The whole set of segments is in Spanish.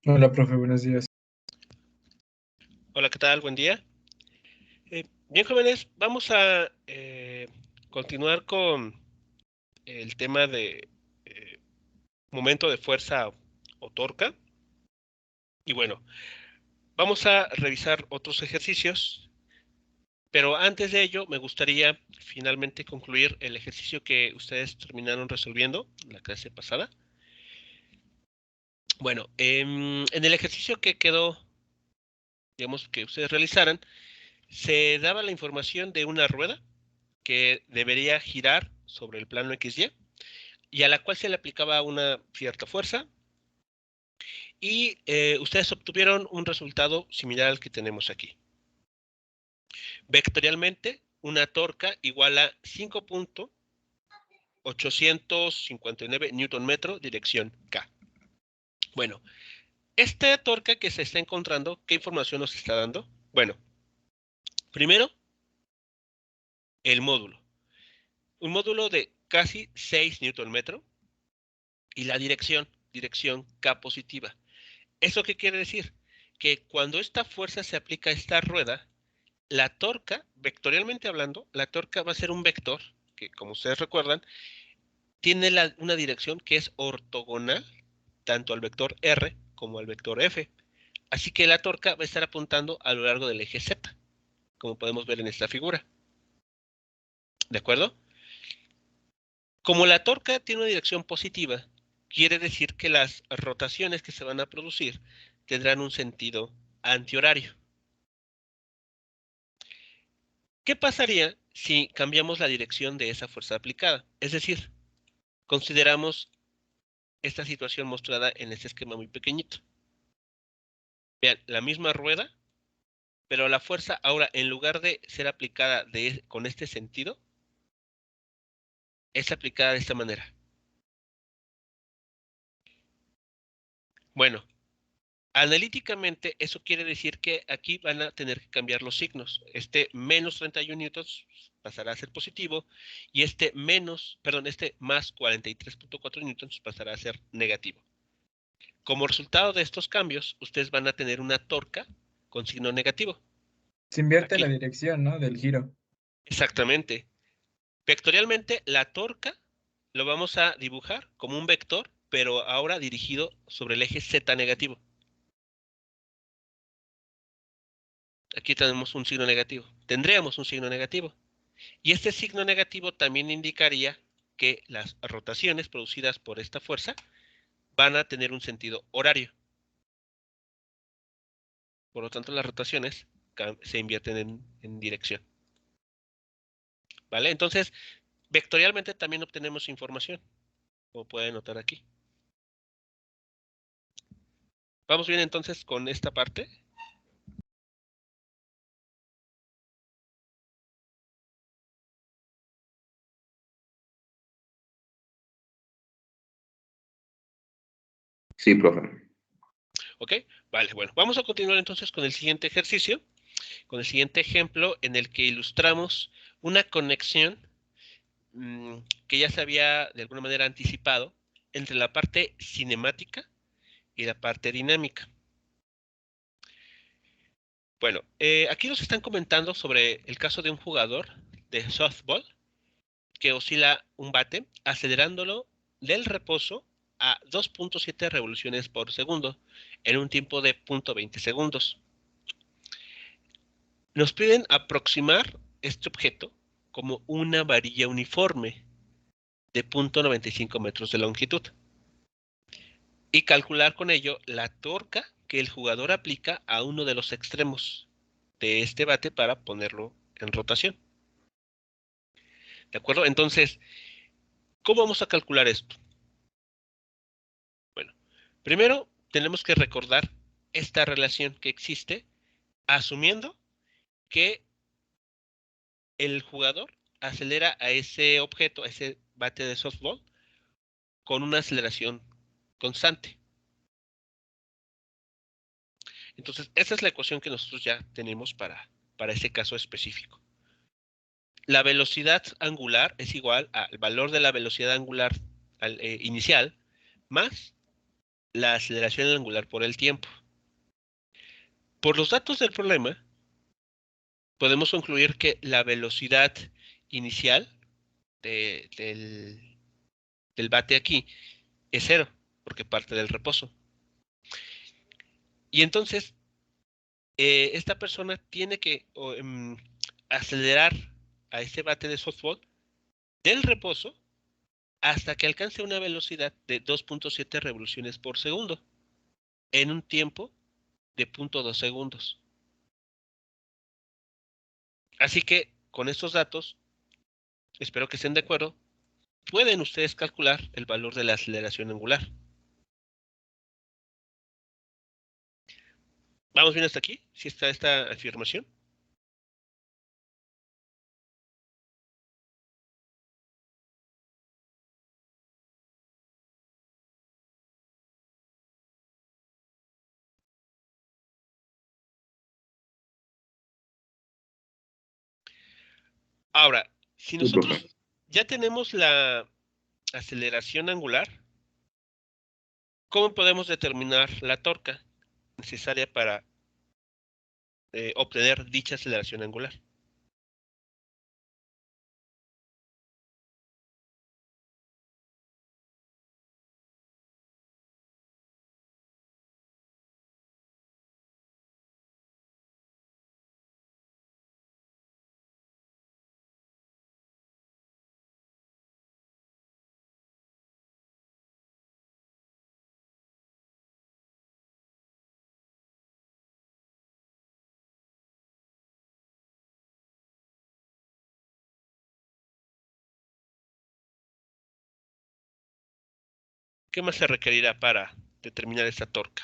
Hola, profe, buenos días. Hola, ¿qué tal? Buen día. Bien, jóvenes, vamos a continuar con el tema de eh, momento de fuerza o torca. Y bueno, vamos a revisar otros ejercicios, pero antes de ello me gustaría finalmente concluir el ejercicio que ustedes terminaron resolviendo en la clase pasada. Bueno, en el ejercicio que quedó, digamos, que ustedes realizaran, se daba la información de una rueda que debería girar sobre el plano XY y a la cual se le aplicaba una cierta fuerza y ustedes obtuvieron un resultado similar al que tenemos aquí. Vectorialmente, una torca igual a 5.859 Newton metro dirección K. Bueno, esta torca que se está encontrando, ¿qué información nos está dando? Bueno, primero, el módulo. Un módulo de casi 6 Newton metro y la dirección K positiva. ¿Eso qué quiere decir? Que cuando esta fuerza se aplica a esta rueda, la torca, vectorialmente hablando, la torca va a ser un vector que, como ustedes recuerdan, tiene una dirección que es ortogonal tanto al vector R como al vector F. Así que la torca va a estar apuntando a lo largo del eje Z, como podemos ver en esta figura. ¿De acuerdo? Como la torca tiene una dirección positiva, quiere decir que las rotaciones que se van a producir tendrán un sentido antihorario. ¿Qué pasaría si cambiamos la dirección de esa fuerza aplicada? Es decir, consideramos esta situación mostrada en este esquema muy pequeñito. Vean, la misma rueda, pero la fuerza ahora, en lugar de ser aplicada con este sentido, es aplicada de esta manera. Bueno, analíticamente eso quiere decir que aquí van a tener que cambiar los signos. Este menos 31 newtons pasará a ser positivo y este más 43.4 newtons pasará a ser negativo. Como resultado de estos cambios, ustedes van a tener una torca con signo negativo. Se invierte la Aquí, dirección, ¿no? Del giro. exactamente. Vectorialmente, la torca lo vamos a dibujar como un vector, pero ahora dirigido sobre el eje Z negativo. Aquí tenemos un signo negativo. Tendríamos un signo negativo. Y este signo negativo también indicaría que las rotaciones producidas por esta fuerza van a tener un sentido horario. Por lo tanto, las rotaciones se invierten en dirección. ¿Vale? Entonces, vectorialmente también obtenemos información, como pueden notar aquí. Vamos bien entonces con esta parte. Sí, profe. ¿Ok? Vale, bueno, vamos a continuar entonces con el siguiente ejercicio, con el siguiente ejemplo en el que ilustramos una conexión que ya se había de alguna manera anticipado entre la parte cinemática y la parte dinámica. Bueno, aquí nos están comentando sobre el caso de un jugador de softball que oscila un bate acelerándolo del reposo a 2.7 revoluciones por segundo en un tiempo de 0.20 segundos. Nos piden aproximar este objeto como una varilla uniforme de 0.95 metros de longitud y calcular con ello la torca que el jugador aplica a uno de los extremos de este bate para ponerlo en rotación. ¿De acuerdo? Entonces, ¿cómo vamos a calcular esto? Bueno, primero tenemos que recordar esta relación que existe asumiendo que el jugador acelera a ese objeto, a ese bate de softball, con una aceleración constante. Entonces, esa es la ecuación que nosotros ya tenemos para ese caso específico. La velocidad angular es igual al valor de la velocidad angular inicial más la aceleración angular por el tiempo. Por los datos del problema, podemos concluir que la velocidad inicial del bate aquí es 0, porque parte del reposo. Y entonces, esta persona tiene que acelerar a este bate de softball del reposo hasta que alcance una velocidad de 2.7 revoluciones por segundo en un tiempo de 0.2 segundos. Así que con estos datos, espero que estén de acuerdo, pueden ustedes calcular el valor de la aceleración angular. ¿Vamos bien hasta aquí? ¿Sí está esta afirmación? Ahora, si Sí, profe. nosotros ya tenemos la aceleración angular, ¿cómo podemos determinar la torca necesaria para obtener dicha aceleración angular? ¿Qué más se requerirá para determinar esta torca?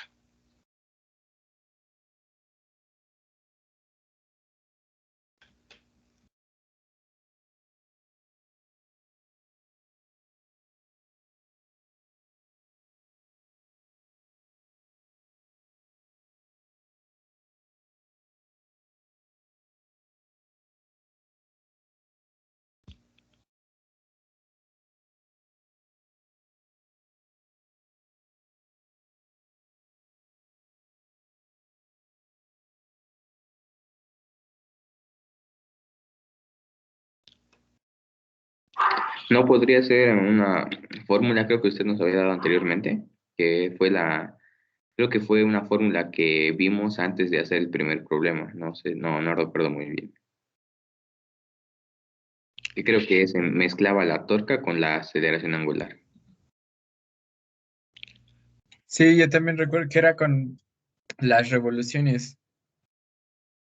No podría ser una fórmula, creo que usted nos había dado anteriormente, que fue creo que fue una fórmula que vimos antes de hacer el primer problema. No sé, no recuerdo muy bien. Y creo que se mezclaba la torca con la aceleración angular. Sí, yo también recuerdo que era con las revoluciones.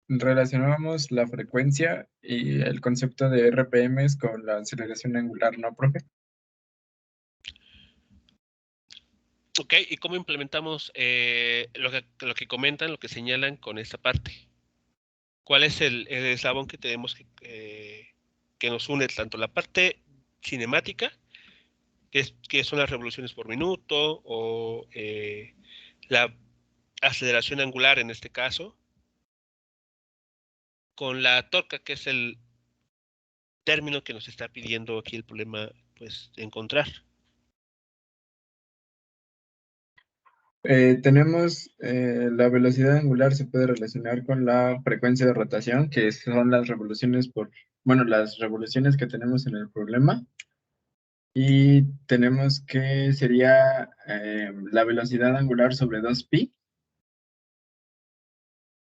Relacionábamos la frecuencia y el concepto de RPMs con la aceleración angular, ¿no, profe? Ok, ¿y cómo implementamos lo que comentan, lo que señalan con esta parte? ¿Cuál es el eslabón que tenemos que nos une tanto la parte cinemática, que son las revoluciones por minuto, o la aceleración angular en este caso, con la torca, que es el término que nos está pidiendo aquí el problema, pues, encontrar? Tenemos la velocidad angular se puede relacionar con la frecuencia de rotación, que son las revoluciones bueno, las revoluciones que tenemos en el problema. Y tenemos que sería la velocidad angular sobre 2pi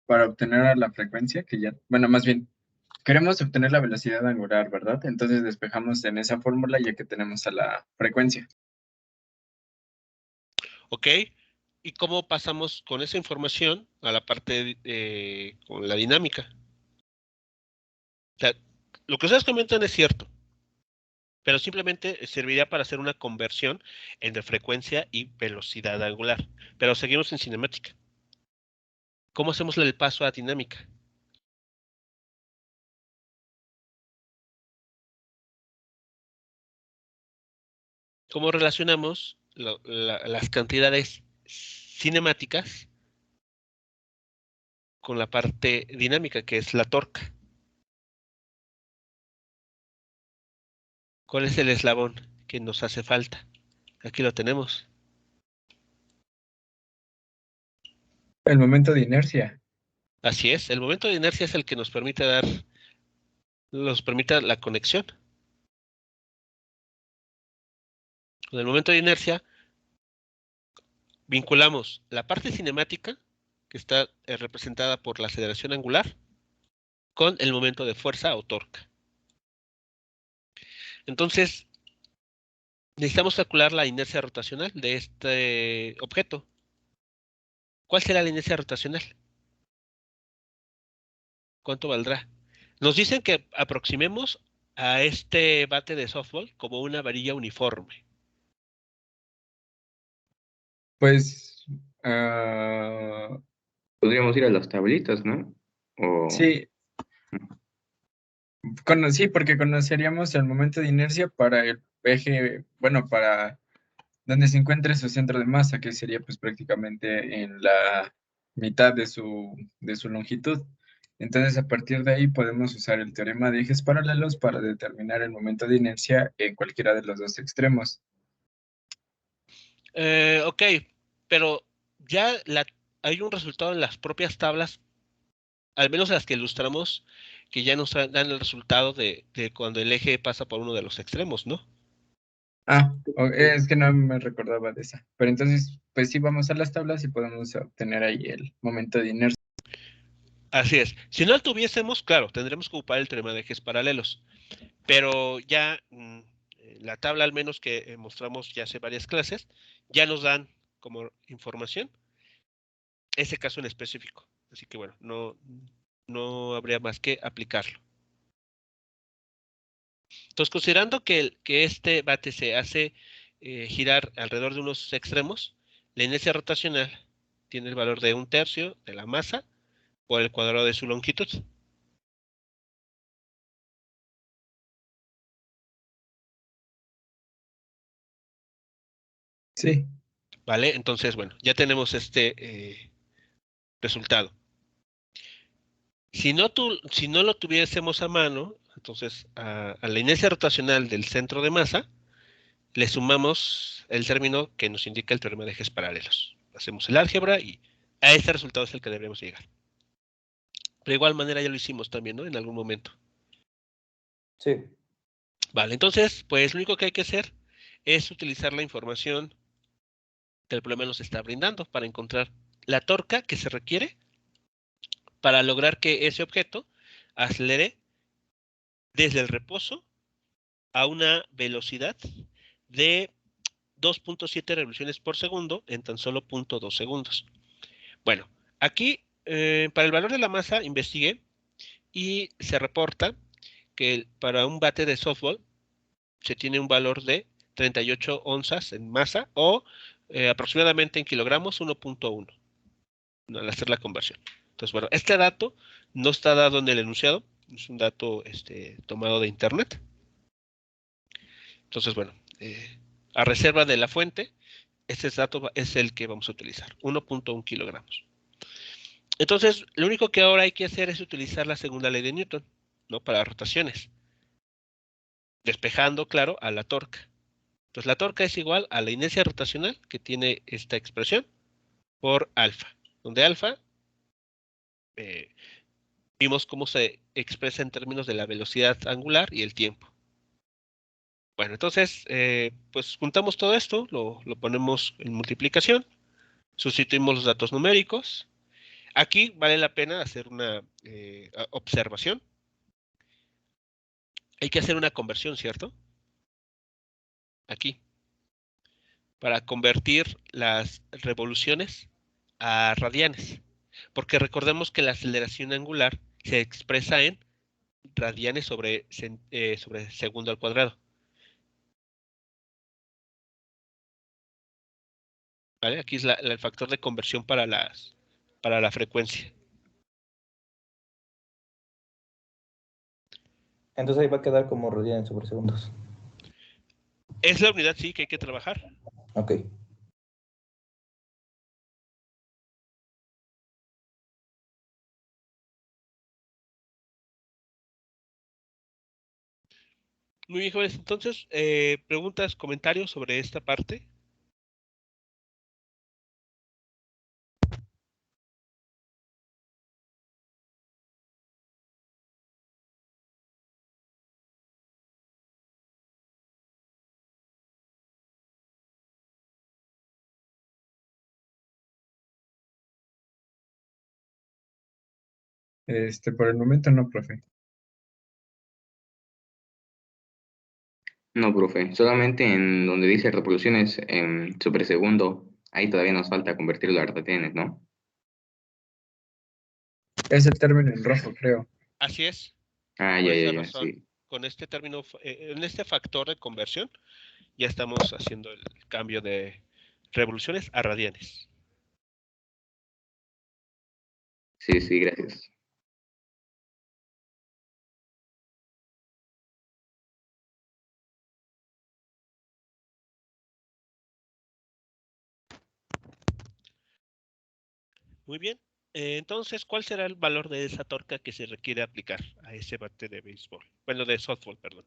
para obtener la frecuencia, que ya, bueno, más bien, queremos obtener la velocidad angular, ¿verdad? Entonces despejamos en esa fórmula ya que tenemos a la frecuencia. ¿Ok? ¿Y cómo pasamos con esa información a la parte con la dinámica? O sea, lo que ustedes comentan es cierto, pero simplemente serviría para hacer una conversión entre frecuencia y velocidad angular. Pero seguimos en cinemática. ¿Cómo hacemos el paso a dinámica? ¿Cómo relacionamos las cantidades cinemáticas con la parte dinámica, que es la torca? ¿Cuál es el eslabón que nos hace falta? Aquí lo tenemos. El momento de inercia. Así es, el momento de inercia es el que nos permite la conexión. Con el momento de inercia vinculamos la parte cinemática, que está representada por la aceleración angular, con el momento de fuerza o torque. Entonces, necesitamos calcular la inercia rotacional de este objeto. ¿Cuál será la inercia rotacional? ¿Cuánto valdrá? Nos dicen que aproximemos a este bate de softball como una varilla uniforme. Pues, Podríamos ir a las tablitas, ¿no? O, sí, sí, porque conoceríamos el momento de inercia para el eje, bueno, para donde se encuentre su centro de masa, que sería pues prácticamente en la mitad de su longitud. Entonces, a partir de ahí podemos usar el teorema de ejes paralelos para determinar el momento de inercia en cualquiera de los dos extremos. Ok, pero ya hay un resultado en las propias tablas, al menos las que ilustramos, que ya nos dan el resultado de cuando el eje pasa por uno de los extremos, ¿no? Es que no me recordaba de esa. Pero entonces, pues sí, vamos a las tablas y podemos obtener ahí el momento de inercia. Así es. Si no lo tuviésemos, claro, tendremos que ocupar el teorema de ejes paralelos. Pero ya la tabla, al menos que mostramos ya hace varias clases, ya nos dan como información ese caso en específico. Así que bueno, no habría más que aplicarlo. Entonces, considerando que este bate se hace girar alrededor de unos extremos, la inercia rotacional tiene el valor de 1/3 de la masa por el cuadrado de su longitud. Sí, ¿Vale? Entonces, bueno, ya tenemos este resultado. Si no lo tuviésemos a mano, entonces a la inercia rotacional del centro de masa, le sumamos el término que nos indica el teorema de ejes paralelos. Hacemos el álgebra y a este resultado es el que deberíamos llegar. De igual manera ya lo hicimos también, ¿no? En algún momento. Sí. Vale, entonces, pues lo único que hay que hacer es utilizar la información que el problema nos está brindando para encontrar la torca que se requiere para lograr que ese objeto acelere desde el reposo a una velocidad de 2.7 revoluciones por segundo en tan solo 0.2 segundos. Bueno, aquí para el valor de la masa investigué y se reporta que para un bate de softball se tiene un valor de 38 onzas en masa o aproximadamente en kilogramos 1.1 al hacer la conversión. Entonces, bueno, este dato no está dado en el enunciado, es un dato tomado de internet. Entonces, bueno, a reserva de la fuente, este dato es el que vamos a utilizar, 1.1 kilogramos. Entonces, lo único que ahora hay que hacer es utilizar la segunda ley de Newton, ¿no? Para rotaciones, despejando, claro, a la torca. Entonces, la torca es igual a la inercia rotacional que tiene esta expresión por alfa, donde alfa vimos cómo se expresa en términos de la velocidad angular y el tiempo. Bueno, entonces, pues juntamos todo esto, lo ponemos en multiplicación, sustituimos los datos numéricos. Aquí vale la pena hacer una observación. Hay que hacer una conversión, ¿cierto? Aquí, para convertir las revoluciones a radianes. Porque recordemos que la aceleración angular se expresa en radianes sobre segundo al cuadrado. ¿Vale? Aquí es el factor de conversión para la frecuencia. Entonces ahí va a quedar como radianes sobre segundos. Es la unidad, sí, que hay que trabajar. Ok. Muy bien, jóvenes. Entonces, preguntas, comentarios sobre esta parte. Por el momento no, profe. No, profe, solamente en donde dice revoluciones sobre segundo, ahí todavía nos falta convertirlo a radianes, ¿no? Es el término en rojo, creo. Así es. Ah, Por ya, esa ya, ya, razón, sí. con este término, en este factor de conversión, ya estamos haciendo el cambio de revoluciones a radianes. Sí, sí, gracias. Muy bien. Entonces, ¿cuál será el valor de esa torca que se requiere aplicar a ese bate de béisbol? Bueno, de softball, perdón.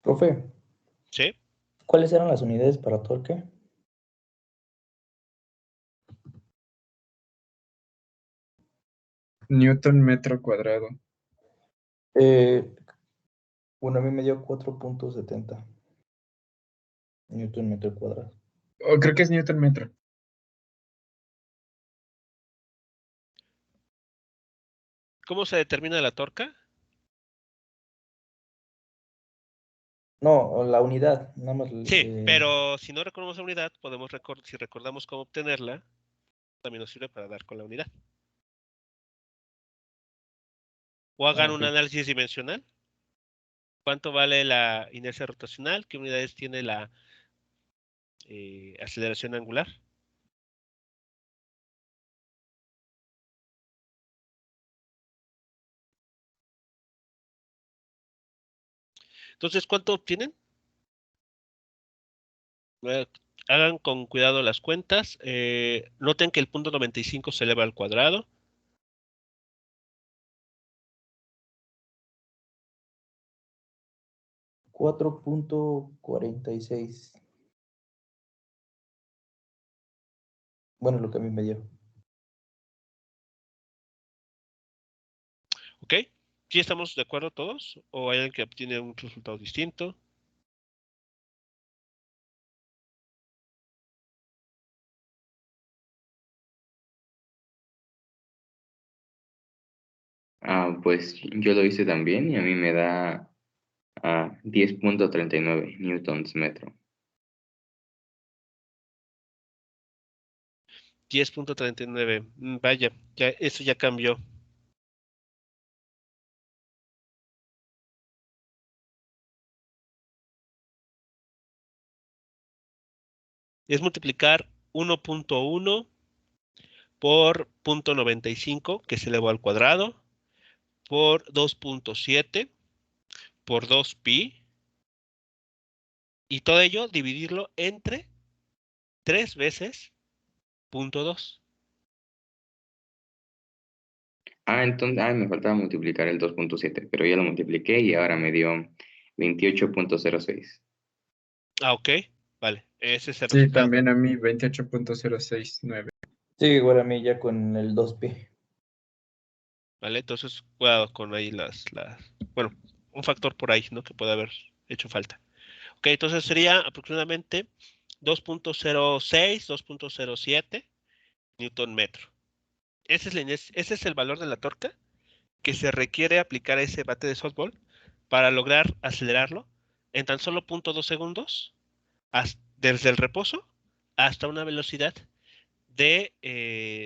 Profe, ¿Sí? ¿cuáles eran las unidades para torque? Newton metro cuadrado. Bueno, a mí me dio 4.70 Newton metro cuadrado. O creo que es Newton metro. ¿Cómo se determina la torca? No, la unidad, nada más. Sí, pero si no recordamos la unidad, podemos si recordamos cómo obtenerla, también nos sirve para dar con la unidad. O hagan un Ok. análisis dimensional. ¿Cuánto vale la inercia rotacional? ¿Qué unidades tiene la aceleración angular? Entonces, ¿cuánto obtienen? Hagan con cuidado las cuentas. Noten que el punto 95 se eleva al cuadrado. $4.46. Bueno, lo que a mí me dio. ¿Ok? ¿Sí estamos de acuerdo todos? ¿O hay alguien que obtiene un resultado distinto? Ah, pues yo lo hice también y a mí me da 10.39 newtons metro. 10.39. Vaya, ya, eso ya cambió. Es multiplicar 1.1 por 0.95, que se elevó al cuadrado, por 2.7, por 2pi, y todo ello dividirlo entre 3 veces 0.2. Entonces, me faltaba multiplicar el 2.7, pero ya lo multipliqué y ahora me dio 28.06. Ok, vale, ese es el Sí, resultado. también a mí 28.069. Sí, igual a mí ya con el 2pi. ¿Vale? Entonces, cuidado con ahí bueno, un factor por ahí, ¿no? Que puede haber hecho falta. Ok, entonces sería aproximadamente 2.06, 2.07 Newton metro. Ese es el valor de la torca que se requiere aplicar a ese bate de softball para lograr acelerarlo en tan solo 0.2 segundos desde el reposo hasta una velocidad de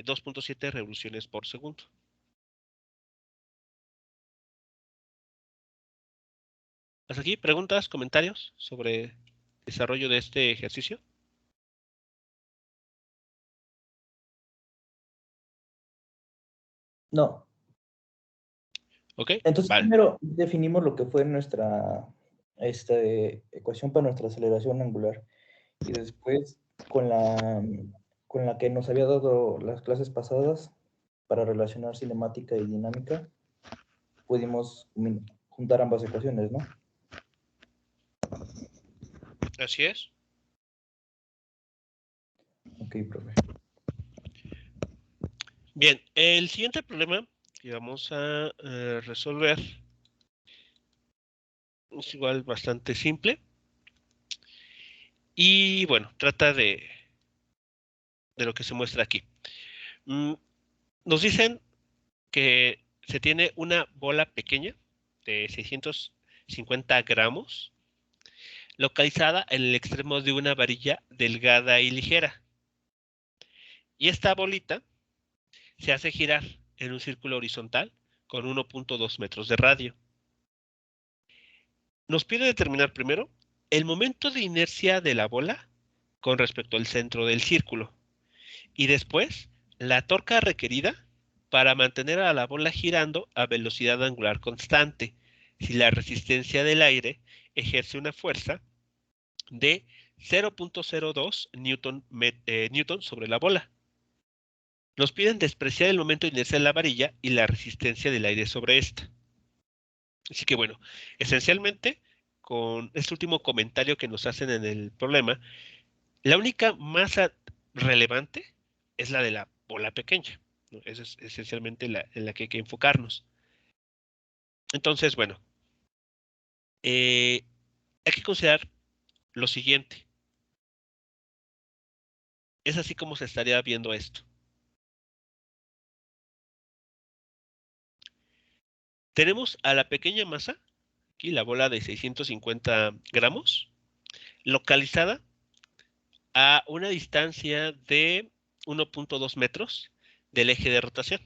2.7 revoluciones por segundo. ¿Hasta aquí? ¿Preguntas, comentarios sobre el desarrollo de este ejercicio? No. Ok, Entonces, vale. primero definimos lo que fue nuestra ecuación para nuestra aceleración angular. Y después, con la que nos había dado las clases pasadas para relacionar cinemática y dinámica, pudimos juntar ambas ecuaciones, ¿no? Así es. Ok, profe. Bien, el siguiente problema que vamos a resolver es igual bastante simple. Y bueno, trata de de lo que se muestra aquí. Nos dicen que se tiene una bola pequeña de 650 gramos, localizada en el extremo de una varilla delgada y ligera. Y esta bolita se hace girar en un círculo horizontal con 1.2 metros de radio. Nos pide determinar primero el momento de inercia de la bola con respecto al centro del círculo y después la torca requerida para mantener a la bola girando a velocidad angular constante si la resistencia del aire ejerce una fuerza de 0.02 newton sobre la bola. Nos piden despreciar el momento de inercia de la varilla y la resistencia del aire sobre esta. Así que bueno, esencialmente, con este último comentario que nos hacen en el problema, la única masa relevante es la de la bola pequeña, ¿no? Esa es esencialmente en la que hay que enfocarnos. Entonces, bueno, hay que considerar lo siguiente. Es así como se estaría viendo esto. Tenemos a la pequeña masa, aquí la bola de 650 gramos, localizada a una distancia de 1.2 metros del eje de rotación.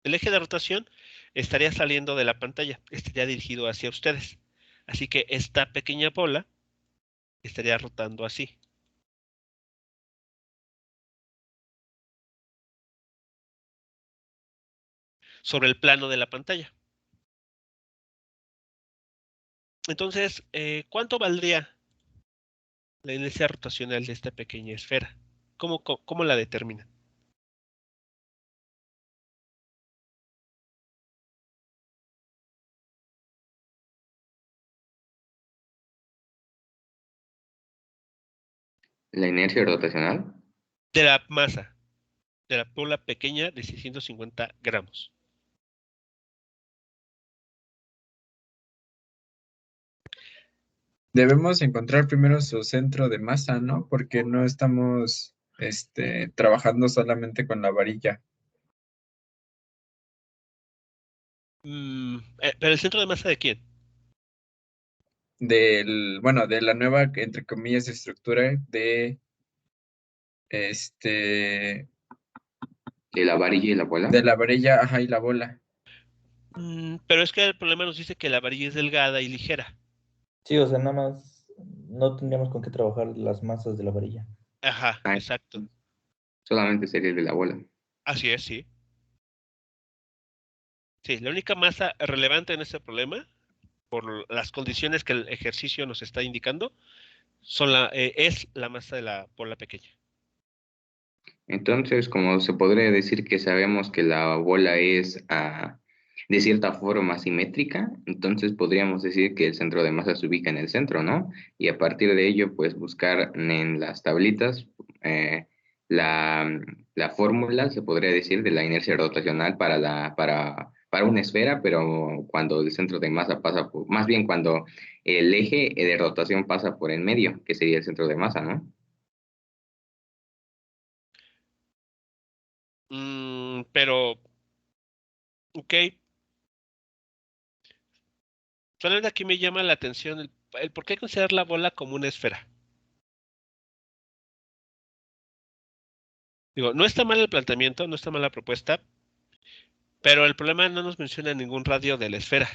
El eje de rotación estaría saliendo de la pantalla, estaría dirigido hacia ustedes. Así que esta pequeña bola estaría rotando así. Sobre el plano de la pantalla. Entonces, ¿cuánto valdría la inercia rotacional de esta pequeña esfera? ¿Cómo la determinan? La inercia rotacional. De la masa, de la bola pequeña de 650 gramos. Debemos encontrar primero su centro de masa, ¿no? Porque no estamos trabajando solamente con la varilla. ¿Pero el centro de masa de quién? De la nueva, entre comillas, estructura de De la varilla y la bola. de la varilla, ajá, y la bola. Pero es que el problema nos dice que la varilla es delgada y ligera. Sí, o sea, nada más no tendríamos con qué trabajar las masas de la varilla. Ajá, Ah, exacto. solamente sería de la bola. Así es, sí. Sí, la única masa relevante en este problema, por las condiciones que el ejercicio nos está indicando, es la masa de la bola pequeña. Entonces, como se podría decir que sabemos que la bola es de cierta forma simétrica, entonces podríamos decir que el centro de masa se ubica en el centro, ¿no? Y a partir de ello, pues buscar en las tablitas la fórmula, se podría decir, de la inercia rotacional para una esfera, pero cuando el centro de masa pasa por, más bien cuando el eje de rotación pasa por en medio, que sería el centro de masa, ¿no? Pero, ok. Solamente aquí me llama la atención el por qué considerar la bola como una esfera. Digo, no está mal el planteamiento, no está mal la propuesta, pero el problema no nos menciona ningún radio de la esfera.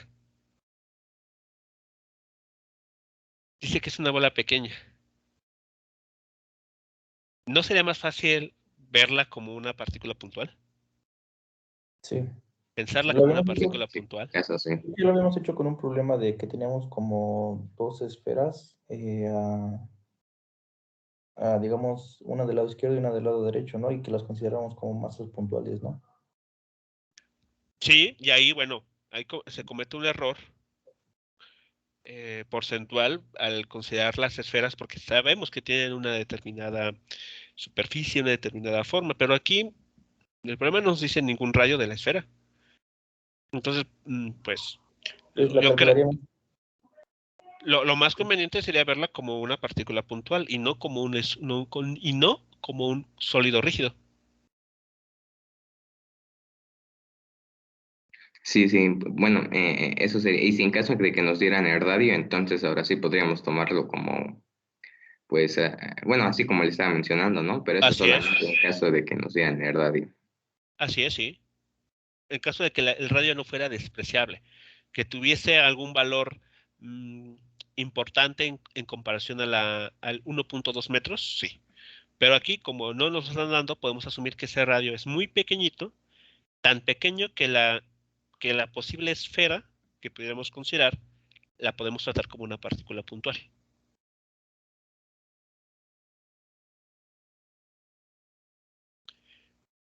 Dice que es una bola pequeña. ¿No sería más fácil verla como una partícula puntual? Sí. Pensarla Lo como una habíamos hecho, partícula Sí, puntual. eso sí. sí, lo habíamos hecho con un problema de que teníamos como dos esferas, digamos, una del lado izquierdo y una del lado derecho, ¿no? Y que las consideramos como masas puntuales, ¿no? Sí, y ahí, bueno, se comete un error porcentual al considerar las esferas porque sabemos que tienen una determinada superficie, una determinada forma, pero aquí el problema no nos dice ningún radio de la esfera. Entonces, pues, Entonces la yo creo, calcularíamos. lo más conveniente sería verla como una partícula puntual y no como como un sólido rígido. Sí, sí, bueno, eso sería, y si en caso de que nos dieran el radio, entonces ahora sí podríamos tomarlo como, pues, bueno, así como le estaba mencionando, ¿no? Pero eso Así es, solamente en caso de que nos dieran el radio. así es, sí. En caso de que el radio no fuera despreciable, que tuviese algún valor importante en comparación al 1.2 metros, sí. Pero aquí, como no nos están dando, podemos asumir que ese radio es muy pequeñito, tan pequeño que la posible esfera que pudiéramos considerar la podemos tratar como una partícula puntual.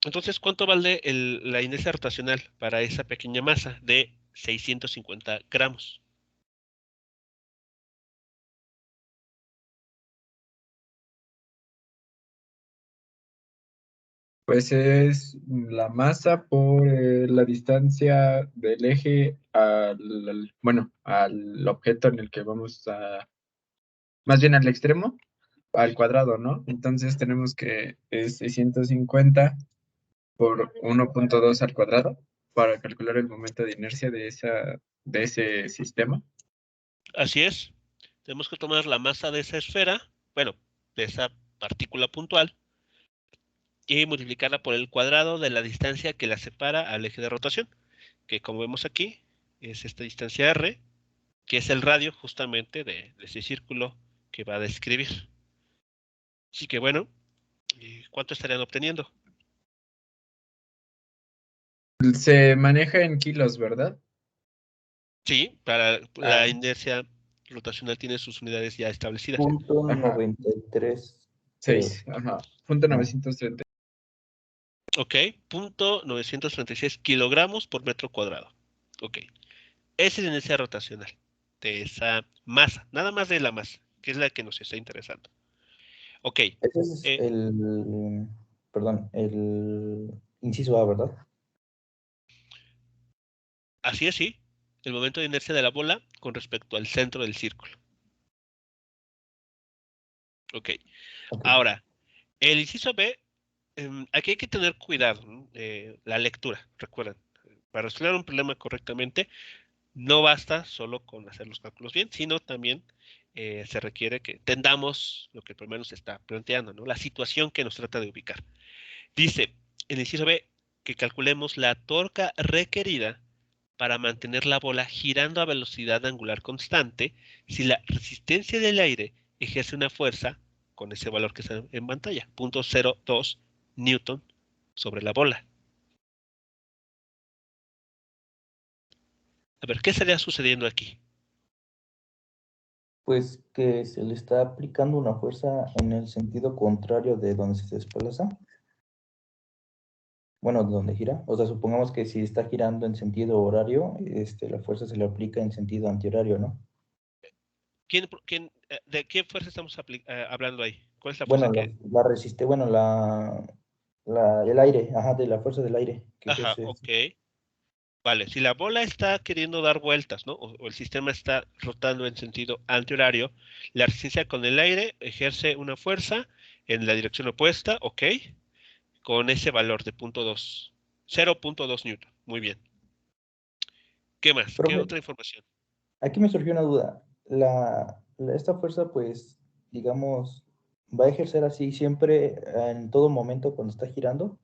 Entonces, ¿cuánto vale la inercia rotacional para esa pequeña masa de 650 gramos? Pues es la masa por la distancia del eje bueno, al objeto en el que vamos más bien al extremo, al cuadrado, ¿no? Entonces tenemos que es 650 por 1.2 al cuadrado para calcular el momento de inercia de ese sistema. Así es. Tenemos que tomar la masa de esa esfera, bueno, de esa partícula puntual, y multiplicarla por el cuadrado de la distancia que la separa al eje de rotación, que como vemos aquí, es esta distancia r, que es el radio justamente de ese círculo que va a describir. Así que bueno, ¿cuánto estarían obteniendo? Se maneja en kilos, ¿verdad? Sí, para Ah, la inercia rotacional tiene sus unidades ya establecidas. Punto ajá, 93, creo. 6, ajá, punto Ah, 930. Ok, punto 936 kilogramos por metro cuadrado. Ok, esa es la inercia rotacional de esa masa, nada más de la masa, que es la que nos está interesando. Ok, ese es perdón, el inciso A, ¿verdad? así es, sí, el momento de inercia de la bola con respecto al centro del círculo. Ok, Ok. ahora, el inciso B, aquí hay que tener cuidado, ¿no? La lectura, recuerden, para resolver un problema correctamente, no basta solo con hacer los cálculos bien, sino también se requiere que entendamos lo que el problema nos está planteando, ¿no? La situación que nos trata de ubicar. Dice, en el inciso B, que calculemos la torca requerida para mantener la bola girando a velocidad angular constante si la resistencia del aire ejerce una fuerza con ese valor que está en pantalla, 0.02 newton sobre la bola. A ver, ¿qué estaría sucediendo aquí? Pues que se le está aplicando una fuerza en el sentido contrario de donde se desplaza. Bueno, de donde gira. O sea, supongamos que si está girando en sentido horario, la fuerza se le aplica en sentido antihorario, ¿no? ¿De qué fuerza estamos hablando ahí? ¿Cuál es la fuerza Bueno, que... la resiste, bueno, el aire, ajá, de la fuerza del aire que Ajá, ejerce. ok. Vale, si la bola está queriendo dar vueltas, ¿no? O el sistema está rotando en sentido antihorario, la resistencia con el aire ejerce una fuerza en la dirección opuesta, ok, con ese valor de 0.2, 0.2 newton. Muy bien. ¿Qué más? ¿Qué Profe, otra información? aquí me surgió una duda. Esta fuerza, pues, digamos, va a ejercer así siempre en todo momento cuando está girando.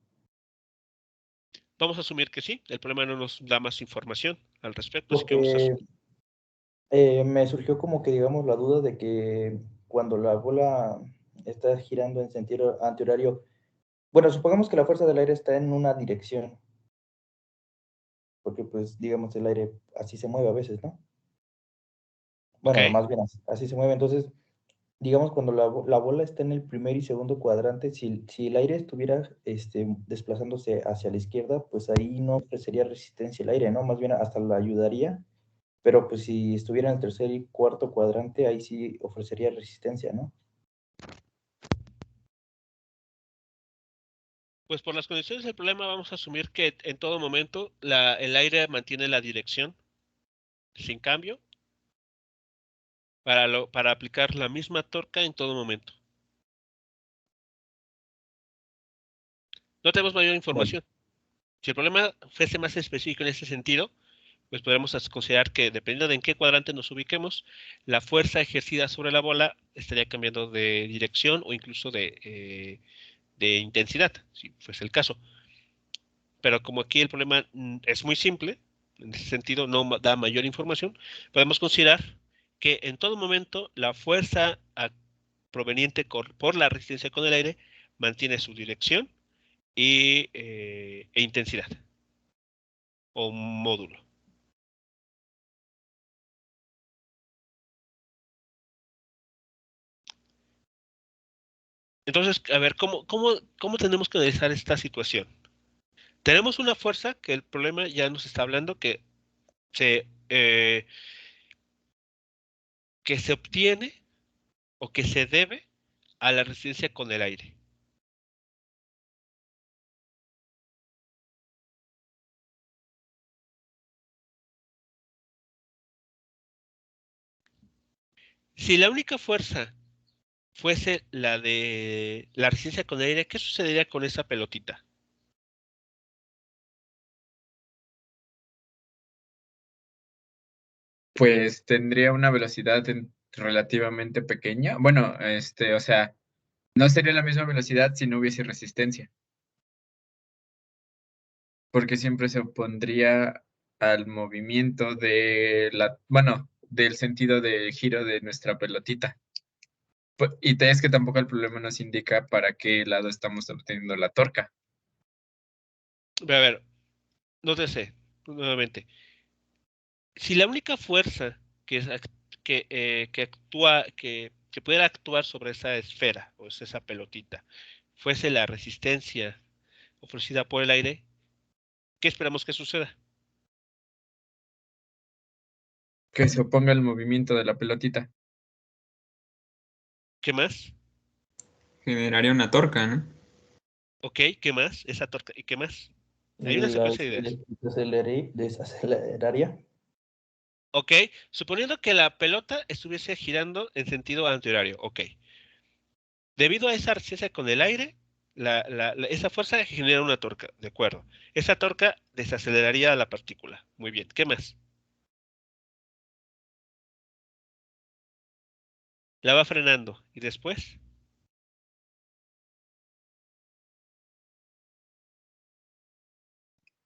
Vamos a asumir que sí, el problema no nos da más información al respecto, así que vamos a Porque asumir. me surgió como que, digamos, la duda de que cuando la bola está girando en sentido antihorario, bueno, supongamos que la fuerza del aire está en una dirección, porque pues, digamos, el aire así se mueve a veces, ¿no? Ok, Bueno, más bien así se mueve. Entonces, digamos, cuando la bola está en el primer y segundo cuadrante, si el aire estuviera desplazándose hacia la izquierda, pues ahí no ofrecería resistencia el aire, ¿no? Más bien hasta la ayudaría, pero pues si estuviera en el tercer y cuarto cuadrante, ahí sí ofrecería resistencia, ¿no? pues por las condiciones del problema vamos a asumir que en todo momento el aire mantiene la dirección sin cambio para aplicar la misma torca en todo momento. No tenemos mayor información. Si el problema fuese más específico en ese sentido, pues podremos considerar que dependiendo de en qué cuadrante nos ubiquemos, la fuerza ejercida sobre la bola estaría cambiando de dirección o incluso de intensidad, si fuese el caso. Pero como aquí el problema es muy simple, en ese sentido no da mayor información, podemos considerar que en todo momento la fuerza proveniente por la resistencia con el aire mantiene su dirección e intensidad o módulo. Entonces, a ver, ¿cómo tenemos que analizar esta situación? Tenemos una fuerza que el problema ya nos está hablando que se obtiene o que se debe a la resistencia con el aire. Si la única fuerza fuese la de la resistencia con el aire, ¿qué sucedería con esa pelotita? Pues tendría una velocidad relativamente pequeña. Bueno, o sea, no sería la misma velocidad si no hubiese resistencia, porque siempre se opondría al movimiento bueno, del sentido de giro de nuestra pelotita. Y es que tampoco el problema nos indica para qué lado estamos obteniendo la torca. A ver, nótese nuevamente. Si la única fuerza que pudiera actuar sobre esa esfera o esa pelotita fuese la resistencia ofrecida por el aire, ¿qué esperamos que suceda? Que se oponga al movimiento de la pelotita. ¿Qué más? Generaría una torca, ¿no? Ok, ¿qué más? Esa torca. ¿Y qué más? Hay una secuencia de ideas. Desaceleraría. Ok, suponiendo que la pelota estuviese girando en sentido antihorario. Ok. Debido a esa resistencia con el aire, esa fuerza genera una torca, ¿de acuerdo? Esa torca desaceleraría la partícula. Muy bien, ¿qué más? La va frenando. ¿Y después?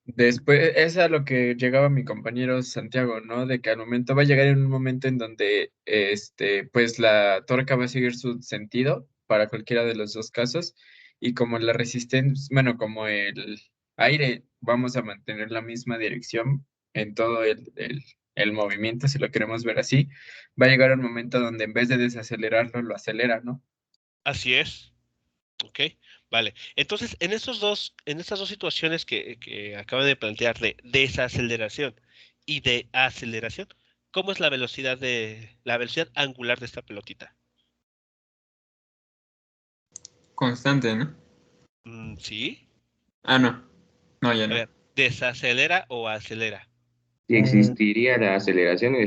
Después, es a lo que llegaba mi compañero Santiago, ¿no? De que al momento va a llegar en un momento en donde, pues la torca va a seguir su sentido para cualquiera de los dos casos y como la resistencia, bueno, como el aire, vamos a mantener la misma dirección en todo el movimiento, si lo queremos ver así, va a llegar un momento donde en vez de desacelerarlo, lo acelera, ¿no? Así es. Ok, vale. Entonces, en estas dos situaciones que acaban de plantear de desaceleración y de aceleración, ¿cómo es la velocidad angular de esta pelotita? Constante, ¿no? Sí. Ah, no. No, ya A no. ver, ¿desacelera o acelera? Si existiría la aceleración y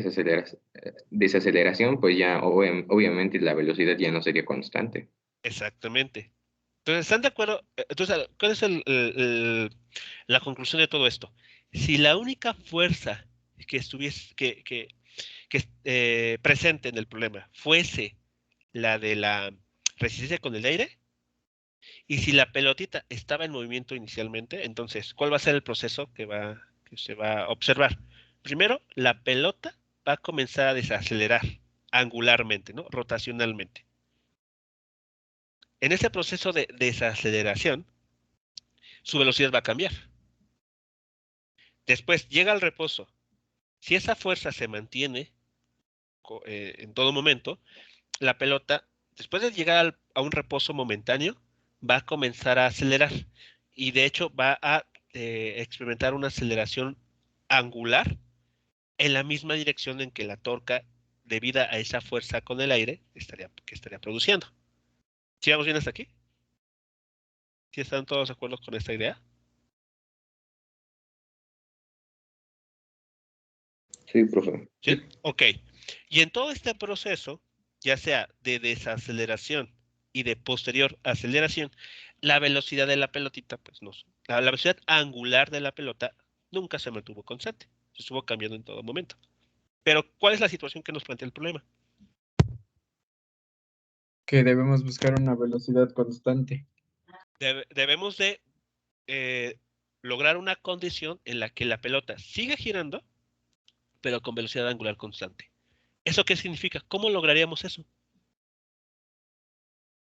desaceleración, pues ya obviamente la velocidad ya no sería constante. Exactamente. Entonces, ¿están de acuerdo? Entonces, ¿cuál es la conclusión de todo esto? Si la única fuerza que estuviese presente en el problema fuese la de la resistencia con el aire, y si la pelotita estaba en movimiento inicialmente, entonces, ¿cuál va a ser el proceso que se va a observar? Primero, la pelota va a comenzar a desacelerar angularmente, ¿no? Rotacionalmente. En ese proceso de desaceleración, su velocidad va a cambiar. Después llega al reposo. Si esa fuerza se mantiene en todo momento, la pelota, después de llegar a un reposo momentáneo, va a comenzar a acelerar y de hecho va a experimentar una aceleración angular en la misma dirección en que la torca, debido a esa fuerza con el aire, que estaría produciendo. ¿Sí vamos bien hasta aquí? ¿Sí están todos de acuerdo con esta idea? Sí, profe. ¿Sí? Ok. Y en todo este proceso, ya sea de desaceleración y de posterior aceleración, la velocidad de la pelotita, pues no, la velocidad angular de la pelota nunca se mantuvo constante, se estuvo cambiando en todo momento. Pero, ¿cuál es la situación que nos plantea el problema? Que debemos buscar una velocidad constante. Debemos de lograr una condición en la que la pelota siga girando, pero con velocidad angular constante. ¿Eso qué significa? ¿Cómo lograríamos eso?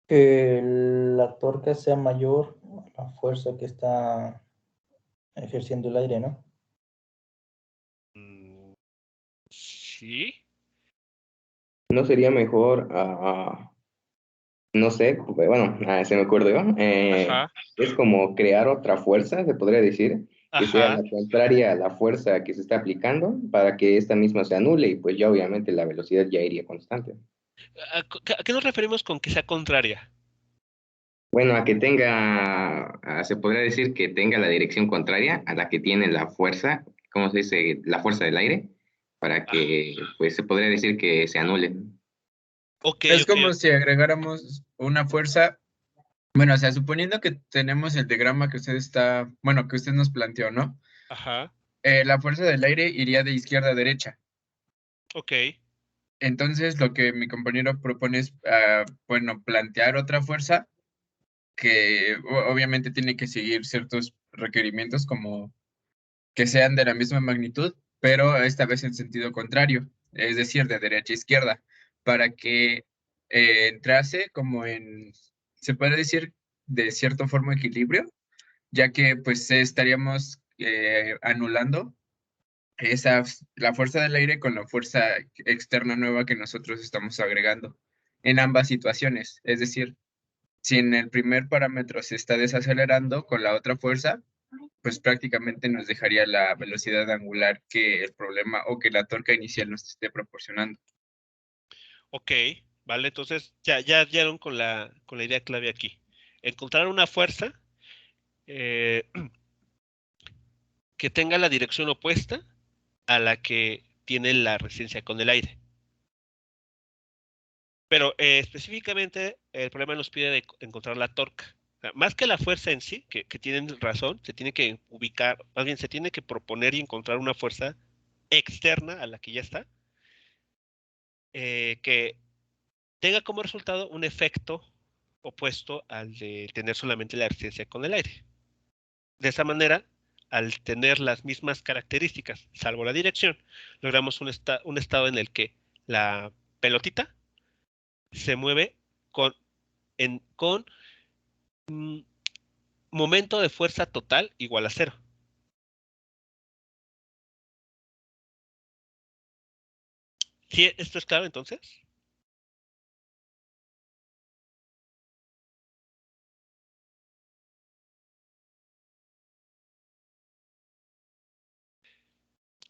Que la torca sea mayor a la fuerza que está ejerciendo el aire, ¿no? Sí. ¿No sería mejor, no sé, bueno, se me ocurrió, Ajá. es como crear otra fuerza, se podría decir, que sea Ajá. la contraria a la fuerza que se está aplicando para que esta misma se anule y pues ya obviamente la velocidad ya iría constante. ¿A qué nos referimos con que sea contraria? Bueno, a que tenga, se podría decir que tenga la dirección contraria a la que tiene la fuerza, ¿cómo se dice? La fuerza del aire, para Ah, que pues se podría decir que se anule. ok, Es ok. como si agregáramos una fuerza, bueno, o sea, suponiendo que tenemos el diagrama que usted está, bueno, que usted nos planteó, ¿no? Ajá. La fuerza del aire iría de izquierda a derecha. Ok. Entonces, lo que mi compañero propone es, bueno, plantear otra fuerza que obviamente tiene que seguir ciertos requerimientos como que sean de la misma magnitud, pero esta vez en sentido contrario, es decir, de derecha a izquierda, para que entrase como en, se puede decir, de cierta forma equilibrio, ya que pues estaríamos anulando la fuerza del aire con la fuerza externa nueva que nosotros estamos agregando en ambas situaciones. Es decir, si en el primer parámetro se está desacelerando con la otra fuerza, pues prácticamente nos dejaría la velocidad angular que el problema o que la torca inicial nos esté proporcionando. Ok. Vale, entonces ya dieron con la idea clave aquí. Encontrar una fuerza eh, que tenga la dirección opuesta a la que tiene la resistencia con el aire. Pero específicamente el problema nos pide de encontrar la torca. O sea, más que la fuerza en sí, que tienen razón, se tiene que ubicar, más bien se tiene que proponer y encontrar una fuerza externa a la que ya está, que tenga como resultado un efecto opuesto al de tener solamente la resistencia con el aire. De esa manera, al tener las mismas características, salvo la dirección, logramos un estado en el que la pelotita se mueve con, con momento de fuerza total igual a cero. ¿Sí, esto es claro entonces?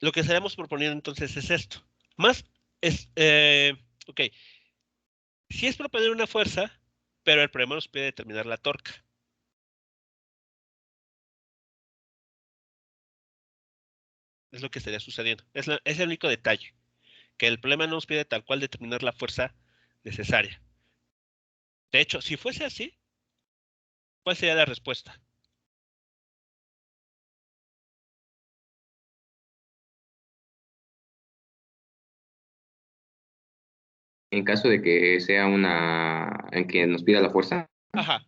Lo que estaremos proponiendo entonces es esto. Más es, ok, sí es proponer una fuerza, pero el problema nos pide determinar la torca. Es lo que estaría sucediendo. Es el único detalle, que el problema no nos pide tal cual determinar la fuerza necesaria. De hecho, si fuese así, ¿cuál sería la respuesta? En caso de que sea en que nos pida la fuerza, Ajá.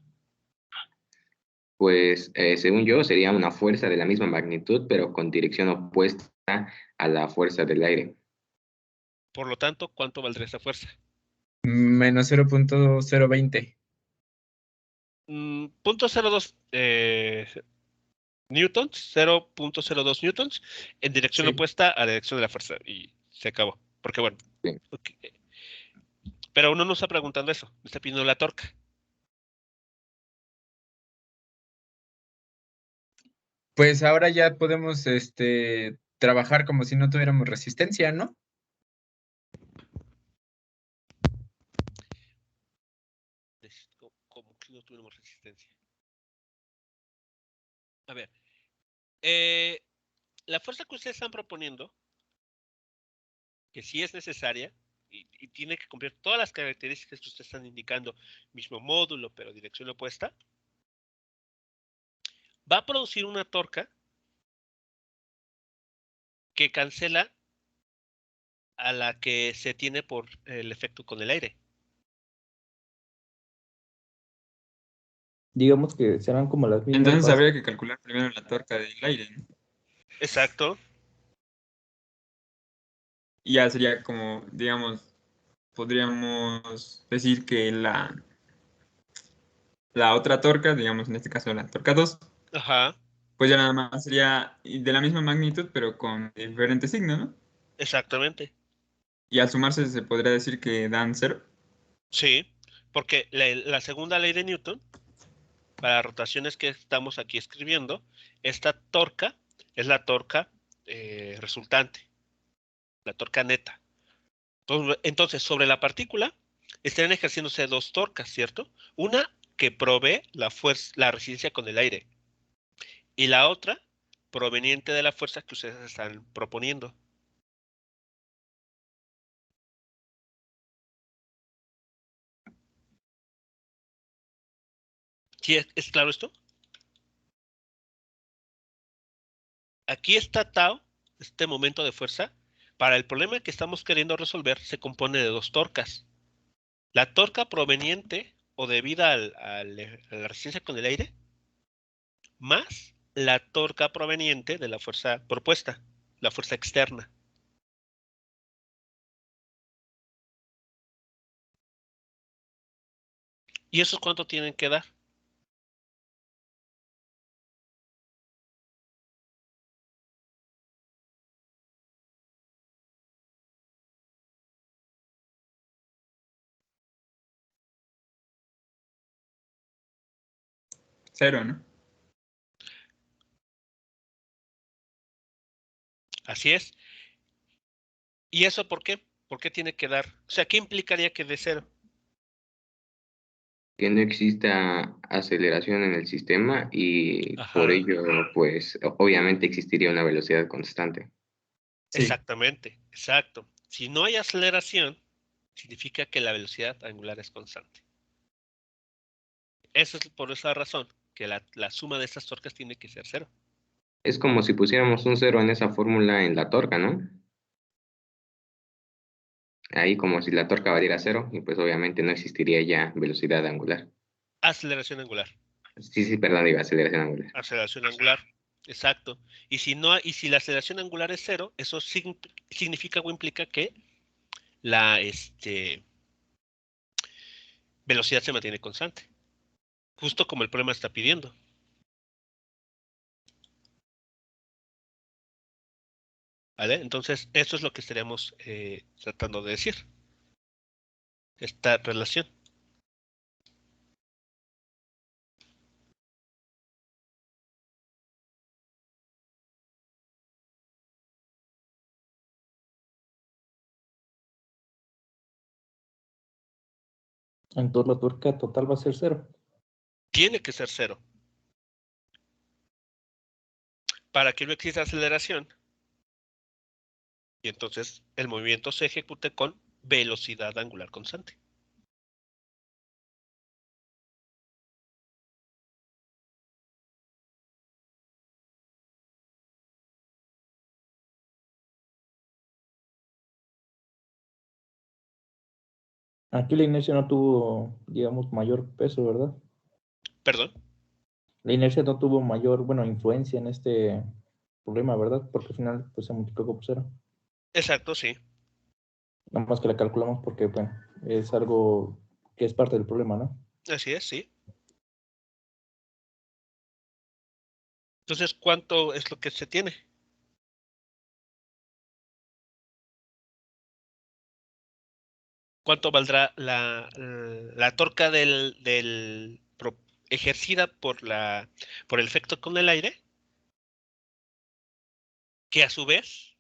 pues según yo sería una fuerza de la misma magnitud, pero con dirección opuesta a la fuerza del aire. Por lo tanto, ¿cuánto valdría esa fuerza? Menos 0.020. Punto 02 newtons, 0.02 newtons, en dirección Sí. opuesta a la dirección de la fuerza. Y se acabó. Porque bueno, Sí. okay. Pero uno no está preguntando eso, me está pidiendo la torca. Pues ahora ya podemos trabajar como si no tuviéramos resistencia, ¿no? Como que no tuvimos resistencia. A ver, la fuerza que ustedes están proponiendo, que sí es necesaria, y tiene que cumplir todas las características que ustedes están indicando, mismo módulo, pero dirección opuesta, va a producir una torca que cancela a la que se tiene por el efecto con el aire. Digamos que serán como las mismas Entonces bases. habría que calcular primero la torca del aire, ¿no? Exacto. Y ya sería como, digamos, podríamos decir que la otra torca, digamos en este caso la torca 2, Ajá. pues ya nada más sería de la misma magnitud, pero con diferente signo, ¿no? Exactamente. Y al sumarse se podría decir que dan 0. Sí. Porque la segunda ley de Newton, para rotaciones que estamos aquí escribiendo, esta torca es la torca resultante, la torca neta. Entonces, sobre la partícula, estarían ejerciéndose dos torcas, ¿cierto? Una que provee la fuerza, la resistencia con el aire, y la otra proveniente de la fuerza que ustedes están proponiendo. ¿Sí es claro esto? Aquí está tau, este momento de fuerza. Para el problema que estamos queriendo resolver, se compone de dos torcas. La torca proveniente o debida a la resistencia con el aire, más la torca proveniente de la fuerza propuesta, la fuerza externa. ¿Y eso cuánto tienen que dar? Cero, ¿no? Así es. ¿Y eso por qué? ¿Por qué tiene que dar? O sea, ¿qué implicaría que de cero? Que no exista aceleración en el sistema y por Ajá, ello, pues obviamente existiría una velocidad constante. Sí. exactamente, exacto. Si no hay aceleración, significa que la velocidad angular es constante. Eso es por esa razón, que la suma de estas torcas tiene que ser cero. Es como si pusiéramos un cero en esa fórmula en la torca, ¿no? Ahí como si la torca valiera cero y pues obviamente no existiría ya velocidad angular. Aceleración angular, Sí, sí, perdón, digo aceleración angular. aceleración angular, exacto. Y si no, y si la aceleración angular es cero, eso significa o implica que la velocidad se mantiene constante, justo como el problema está pidiendo. ¿Vale? Entonces, eso es lo que estaríamos tratando de decir, esta relación. Entonces la tuerca total va a ser 0. Tiene que ser cero. Para que no exista aceleración, y entonces el movimiento se ejecute con velocidad angular constante. Aquí la inercia no tuvo, digamos, mayor peso, ¿verdad? Perdón. La inercia no tuvo mayor, bueno, influencia en este problema, ¿verdad? Porque al final pues se multiplicó por 0. Exacto, sí. Nada más que la calculamos porque, bueno, es algo que es parte del problema, ¿no? Así es, sí. Entonces, ¿cuánto es lo que se tiene? ¿Cuánto valdrá la torca ejercida por el efecto con el aire? Que a su vez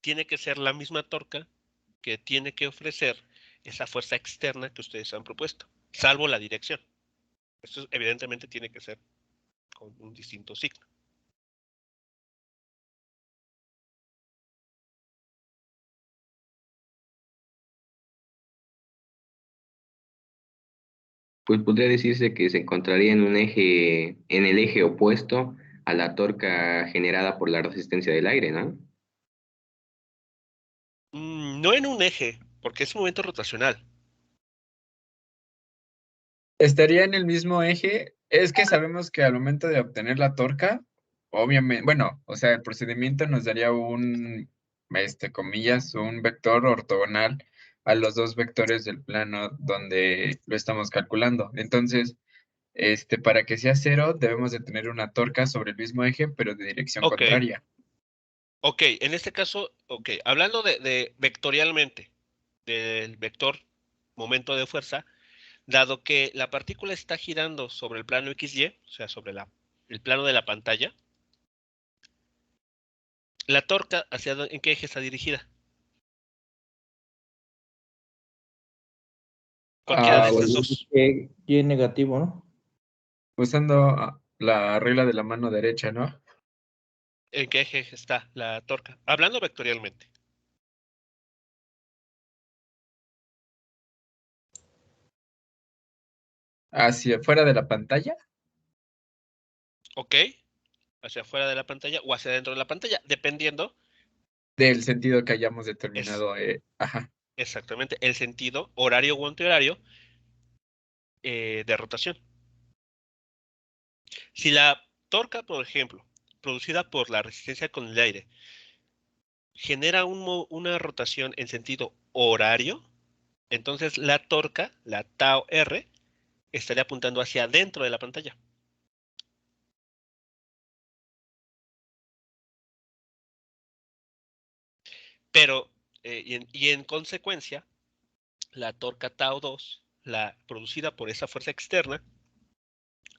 tiene que ser la misma torca que tiene que ofrecer esa fuerza externa que ustedes han propuesto, salvo la dirección. Esto evidentemente tiene que ser con un distinto signo. Pues podría decirse que se encontraría en un eje, en el eje opuesto a la torca generada por la resistencia del aire, ¿no? No en un eje, porque es un momento rotacional. Estaría en el mismo eje. Es que sabemos que al momento de obtener la torca, obviamente, bueno, o sea, el procedimiento nos daría un, comillas, un vector ortogonal a los dos vectores del plano donde lo estamos calculando. Entonces, para que sea cero, debemos de tener una torca sobre el mismo eje, pero de dirección Ok, contraria. ok, en este caso, ok, hablando de vectorialmente, del vector momento de fuerza, dado que la partícula está girando sobre el plano XY, o sea, sobre el plano de la pantalla, la torca, ¿en qué eje está dirigida? Cualquiera de Ah, estas Pues, dos. Y negativo, ¿no? usando la regla de la mano derecha, ¿no? ¿En qué eje está la torca? Hablando vectorialmente. Hacia afuera de la pantalla. ¿Ok? Hacia afuera de la pantalla o hacia adentro de la pantalla, dependiendo, Del sentido que hayamos es determinado. Ajá. exactamente el sentido horario o antihorario de rotación. Si la torca, por ejemplo, producida por la resistencia con el aire, genera una rotación en sentido horario, entonces la torca, la tau R, estaría apuntando hacia adentro de la pantalla. Pero, y en consecuencia, la torca tau 2, la producida por esa fuerza externa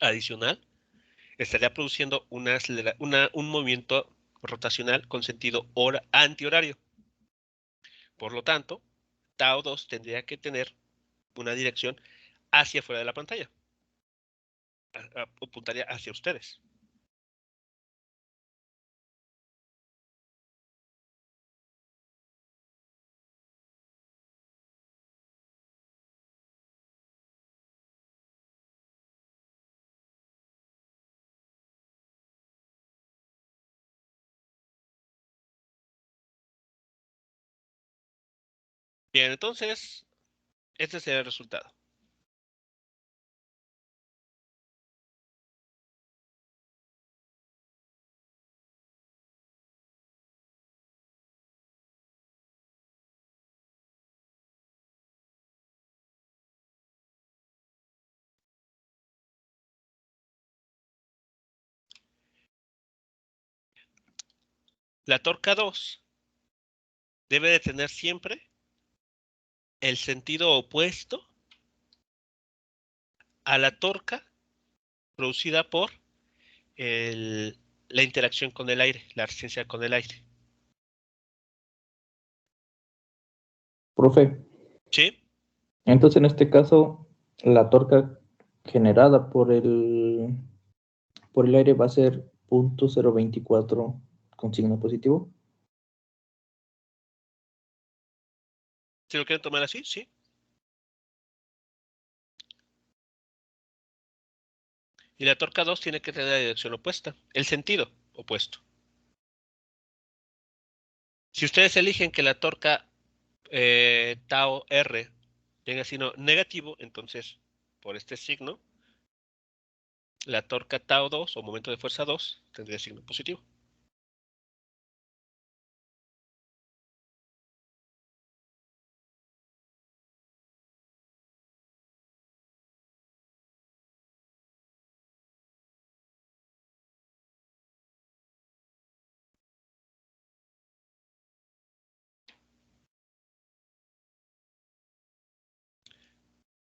adicional, estaría produciendo un movimiento rotacional con sentido antihorario. Por lo tanto, tau 2 tendría que tener una dirección hacia afuera de la pantalla. Apuntaría hacia ustedes. Bien, entonces, este sería el resultado. La torca 2 debe de tener siempre el sentido opuesto a la torca producida por la interacción con el aire, la resistencia con el aire. Profe, ¿Sí? entonces en este caso, la torca generada por el aire va a ser .024 con signo positivo. ¿Si lo quieren tomar así? Sí. Y la torca 2 tiene que tener la dirección opuesta, el sentido opuesto. Si ustedes eligen que la torca tau R tenga signo negativo, entonces por este signo, la torca tau 2 o momento de fuerza 2 tendría signo positivo.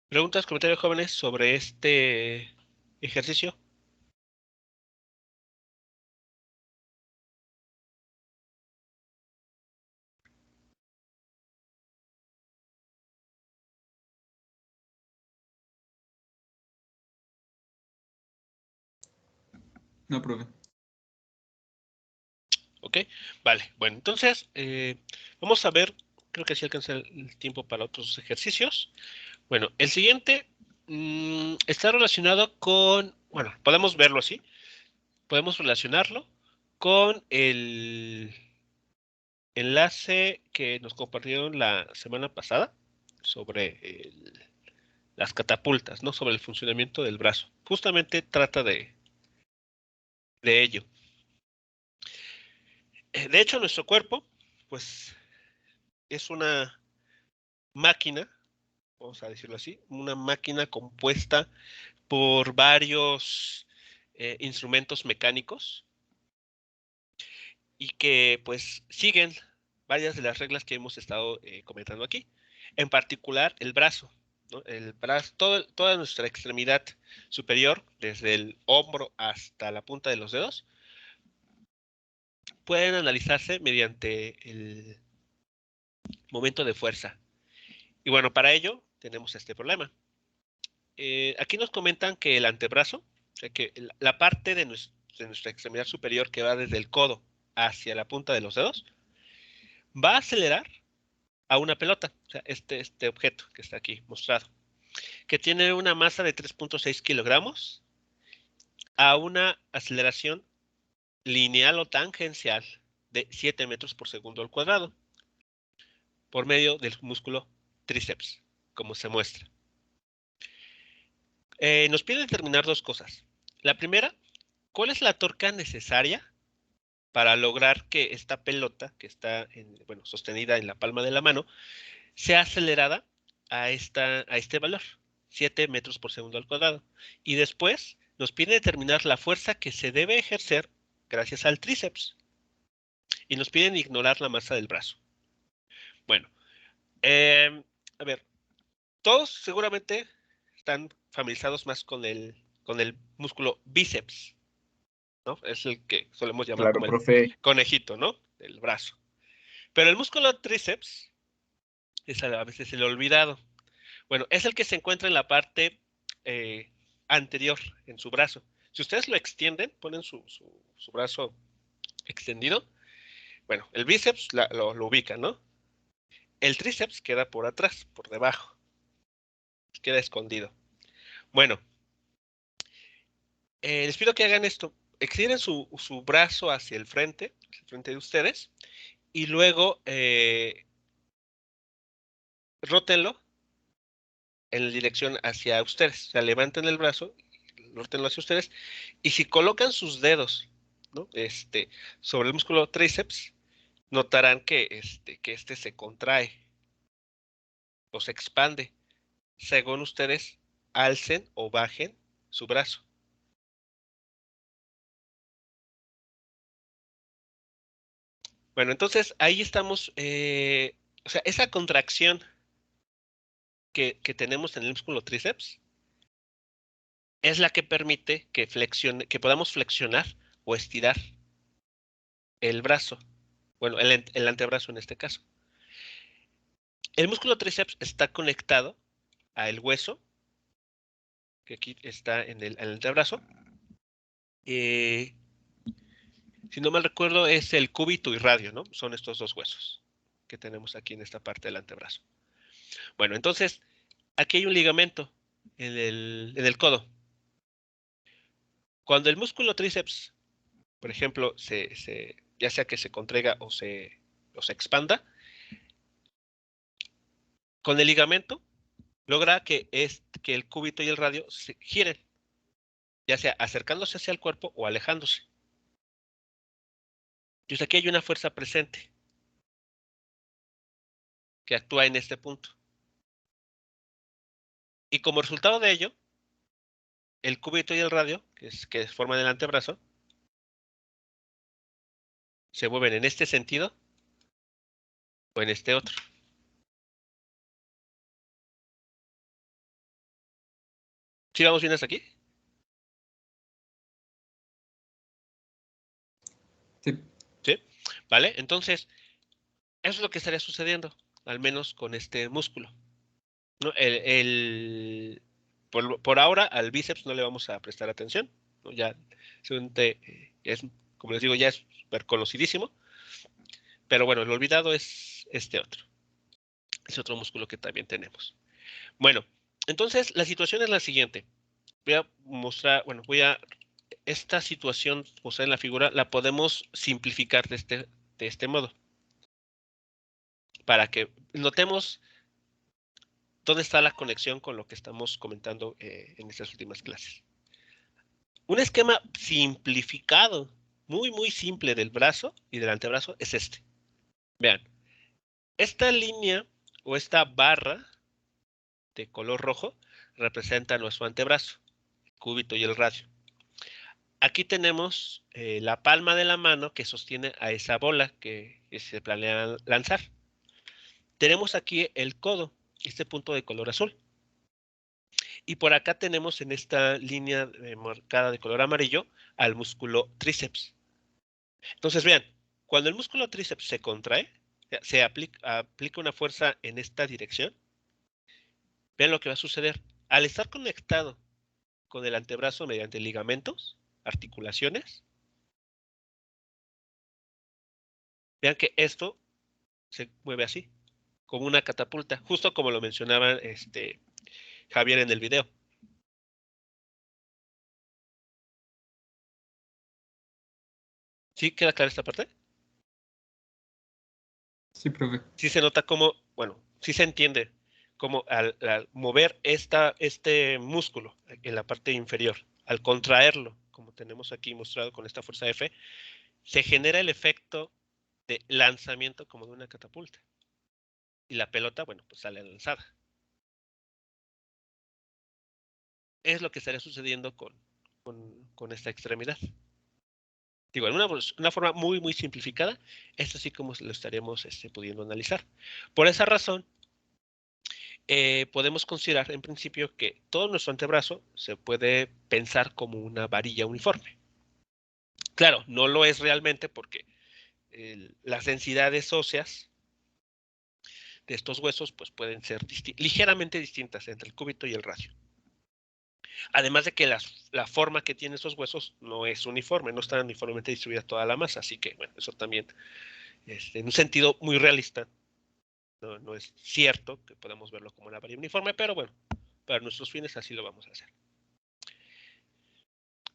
¿Preguntas, comentarios, jóvenes, sobre este ejercicio? No, profe. ¿Ok? Vale, bueno, entonces vamos a ver, creo que sí alcanza el tiempo para otros ejercicios. Bueno, el siguiente Está relacionado con, bueno, podemos verlo así, podemos relacionarlo con el enlace que nos compartieron la semana pasada sobre las catapultas, ¿no? Sobre el funcionamiento del brazo. Justamente trata de ello. De hecho, nuestro cuerpo, pues, es una máquina, vamos a decirlo así, una máquina compuesta por varios instrumentos mecánicos y que pues siguen varias de las reglas que hemos estado comentando aquí. En particular, el brazo, ¿no? El brazo, toda nuestra extremidad superior, desde el hombro hasta la punta de los dedos, pueden analizarse mediante el momento de fuerza. Y bueno, para ello tenemos este problema. Aquí nos comentan que el antebrazo, o sea, que la parte de nuestra extremidad superior que va desde el codo hacia la punta de los dedos, va a acelerar a una pelota, o sea, este objeto que está aquí mostrado, que tiene una masa de 3.6 kilogramos a una aceleración lineal o tangencial de 7 metros por segundo al cuadrado, por medio del músculo tríceps, como se muestra. Nos pide determinar dos cosas. La primera, ¿cuál es la torca necesaria para lograr que esta pelota, que está sostenida en la palma de la mano, sea acelerada a este valor, 7 metros por segundo al cuadrado? Y después nos pide determinar la fuerza que se debe ejercer gracias al tríceps. Y nos piden ignorar la masa del brazo. Bueno, a ver, todos seguramente están familiarizados más con el músculo bíceps, ¿no? Es el que solemos llamar Claro, como el profe. conejito, ¿no? Del brazo. Pero el músculo tríceps es a veces el olvidado. Bueno, es el que se encuentra en la parte anterior, en su brazo. Si ustedes lo extienden, ponen su brazo extendido, bueno, el bíceps lo ubican, ¿no? El tríceps queda por atrás, por debajo. Queda escondido. Bueno, les pido que hagan esto. Extienden su brazo hacia el frente de ustedes, y luego rótenlo en dirección hacia ustedes. O sea, levanten el brazo, rótenlo hacia ustedes, y si colocan sus dedos, ¿no? Sobre el músculo tríceps, notarán que este se contrae o se expande según ustedes alcen o bajen su brazo. Bueno, entonces ahí estamos, o sea, esa contracción que tenemos en el músculo tríceps es la que permite que podamos flexionar o estirar el brazo, bueno, el antebrazo en este caso. El músculo tríceps está conectado al hueso, que aquí está en el antebrazo. Si no mal recuerdo, es el cúbito y radio, ¿no? Son estos dos huesos que tenemos aquí en esta parte del antebrazo. Bueno, entonces, aquí hay un ligamento en el codo. Cuando el músculo tríceps, por ejemplo, ya sea que se contraiga o se expanda, con el ligamento logra que el cúbito y el radio se giren, ya sea acercándose hacia el cuerpo o alejándose. Entonces aquí hay una fuerza presente que actúa en este punto. Y como resultado de ello, el cúbito y el radio, que forman el antebrazo, se mueven en este sentido o en este otro. ¿Sí vamos bien hasta aquí? Sí. ¿Sí? ¿Vale? Entonces, eso es lo que estaría sucediendo, al menos con este músculo, ¿no? Por ahora al bíceps no le vamos a prestar atención, ¿no? Ya es, como les digo, ya es súper conocidísimo, pero bueno, el olvidado es este otro. Es otro músculo que también tenemos. Bueno, Entonces, la situación es la siguiente. Voy a mostrar, bueno, esta situación, o sea, en la figura, la podemos simplificar de este modo. Para que notemos dónde está la conexión con lo que estamos comentando en estas últimas clases. Un esquema simplificado, muy simple del brazo y del antebrazo es este. Vean, esta línea o esta barra de color rojo representa nuestro antebrazo, el cúbito y el radio. Aquí tenemos la palma de la mano que sostiene a esa bola que se planea lanzar. Tenemos aquí el codo, este punto de color azul. Y por acá tenemos en esta línea marcada de color amarillo al músculo tríceps. Entonces vean, cuando el músculo tríceps se contrae, se aplica una fuerza en esta dirección, vean lo que va a suceder. Al estar conectado con el antebrazo mediante ligamentos, articulaciones, vean que esto se mueve así, como una catapulta, justo como lo mencionaba Javier en el video. ¿Sí queda clara esta parte? Sí, profe. Sí se nota como, bueno, sí se entiende como al mover este músculo en la parte inferior, al contraerlo, como tenemos aquí mostrado con esta fuerza F, se genera el efecto de lanzamiento como de una catapulta. Y la pelota, bueno, pues sale lanzada. Es lo que estaría sucediendo con esta extremidad. Digo, en una forma muy simplificada, esto sí como lo estaríamos pudiendo analizar. Por esa razón, podemos considerar en principio que todo nuestro antebrazo se puede pensar como una varilla uniforme. Claro, no lo es realmente porque las densidades óseas de estos huesos pues pueden ser ligeramente distintas entre el cúbito y el radio. Además de que la forma que tienen esos huesos no es uniforme, no está uniformemente distribuida toda la masa, así que bueno, eso también, en un sentido muy realista, no es cierto que podamos verlo como una varilla uniforme, pero bueno, para nuestros fines así lo vamos a hacer.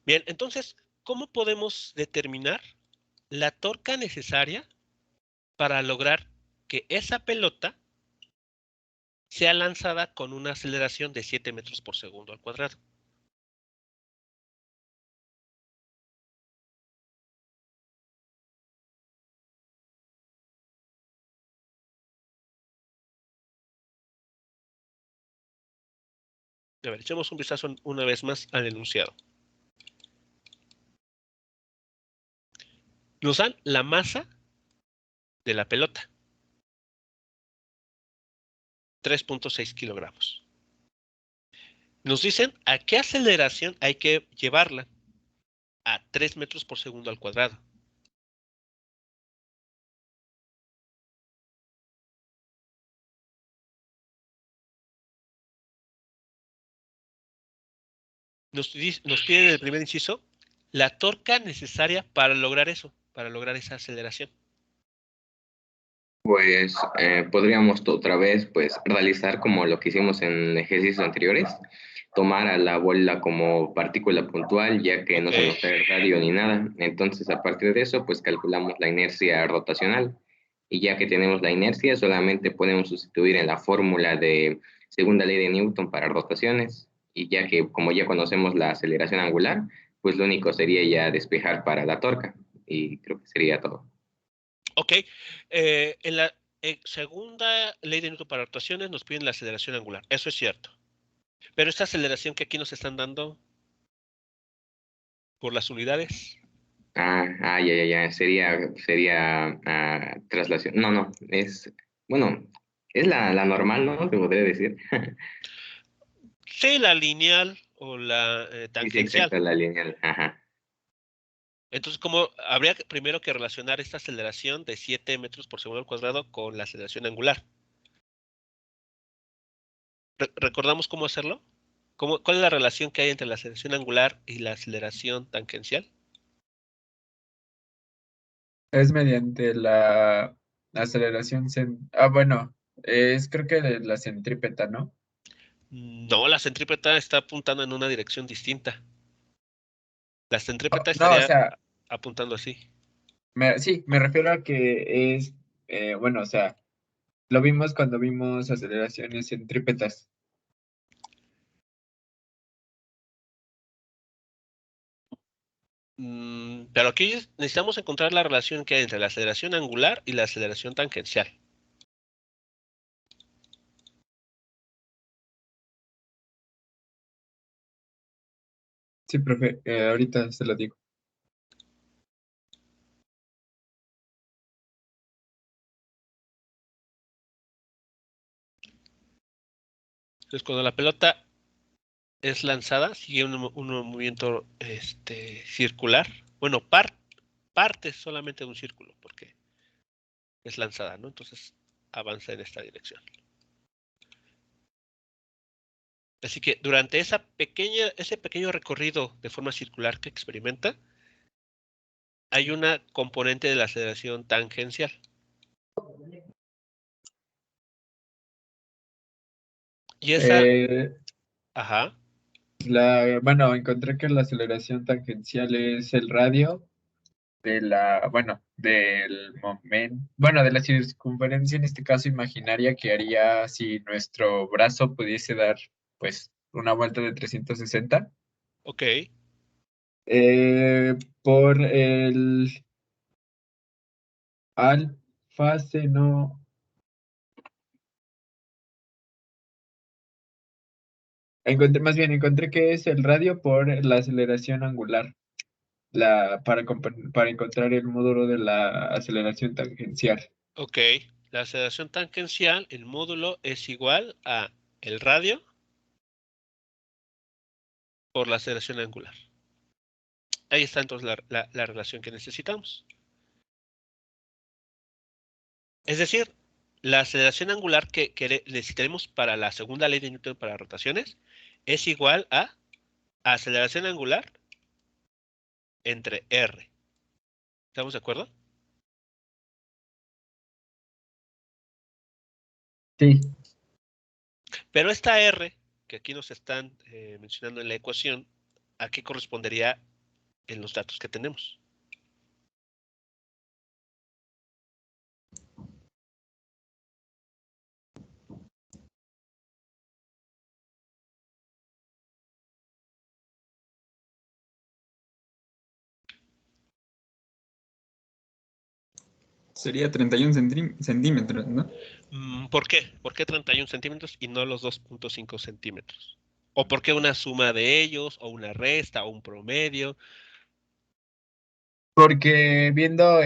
Bien, entonces, ¿cómo podemos determinar la torca necesaria para lograr que esa pelota sea lanzada con una aceleración de 7 metros por segundo al cuadrado? A ver, echemos un vistazo una vez más al enunciado. Nos dan la masa de la pelota, 3.6 kilogramos. Nos dicen a qué aceleración hay que llevarla, a 3 metros por segundo al cuadrado. Nos piden en el primer inciso la torca necesaria para lograr eso, para lograr esa aceleración. Pues podríamos otra vez pues realizar como lo que hicimos en ejercicios anteriores, tomar a la bola como partícula puntual, ya que no se nos da el radio ni nada. Entonces, a partir de eso, pues calculamos la inercia rotacional. Y ya que tenemos la inercia, solamente podemos sustituir en la fórmula de segunda ley de Newton para rotaciones. Y ya que como ya conocemos la aceleración angular, pues lo único sería ya despejar para la torca. Y creo que sería todo. Ok, en la segunda ley de Newton para rotaciones nos piden la aceleración angular, eso es cierto. Pero esta aceleración que aquí nos están dando por las unidades. Ya. Sería traslación. No, bueno, es la normal, ¿no? Te podría decir. Sí, la lineal o la Sí, tangencial. exacto, la lineal. Ajá. Entonces, ¿cómo habría primero que relacionar esta aceleración de 7 metros por segundo al cuadrado con la aceleración angular? ¿Recordamos cómo hacerlo? ¿Cuál es la relación que hay entre la aceleración angular y la aceleración tangencial? Es mediante la aceleración. Bueno, es creo que de la centrípeta, ¿no? No, la centrípeta está apuntando en una dirección distinta. La centrípeta No, o estaría sea, apuntando así. sí, me refiero a que es, bueno, o sea, lo vimos cuando vimos aceleraciones centrípetas. Pero aquí necesitamos encontrar la relación que hay entre la aceleración angular y la aceleración tangencial. Sí, profe, ahorita se lo digo. Entonces, cuando la pelota es lanzada, sigue un movimiento circular. Bueno, parte solamente de un círculo, porque es lanzada, ¿no? Entonces avanza en esta dirección. Así que durante ese pequeño recorrido de forma circular que experimenta, hay una componente de la aceleración tangencial. Y esa, ajá, Bueno, encontré que la aceleración tangencial es el radio de del momento, bueno, de la circunferencia, en este caso imaginaria, que haría si nuestro brazo pudiese dar, pues, una vuelta de 360, ok. por el alfa seno. Encontré que es el radio por la aceleración angular, para encontrar el módulo de la aceleración tangencial. Ok, la aceleración tangencial, el módulo es igual a el radio por la aceleración angular. Ahí está entonces la relación que necesitamos. Es decir, la aceleración angular que necesitaremos para la segunda ley de Newton para rotaciones es igual a aceleración angular entre R. ¿Estamos de acuerdo? Sí. Pero esta R, que aquí nos están mencionando en la ecuación, ¿a qué correspondería en los datos que tenemos? Sería 31 centímetros, ¿no? ¿Por qué? ¿Por qué 31 centímetros y no los 2.5 centímetros? ¿O por qué una suma de ellos, o una resta, o un promedio? Porque viendo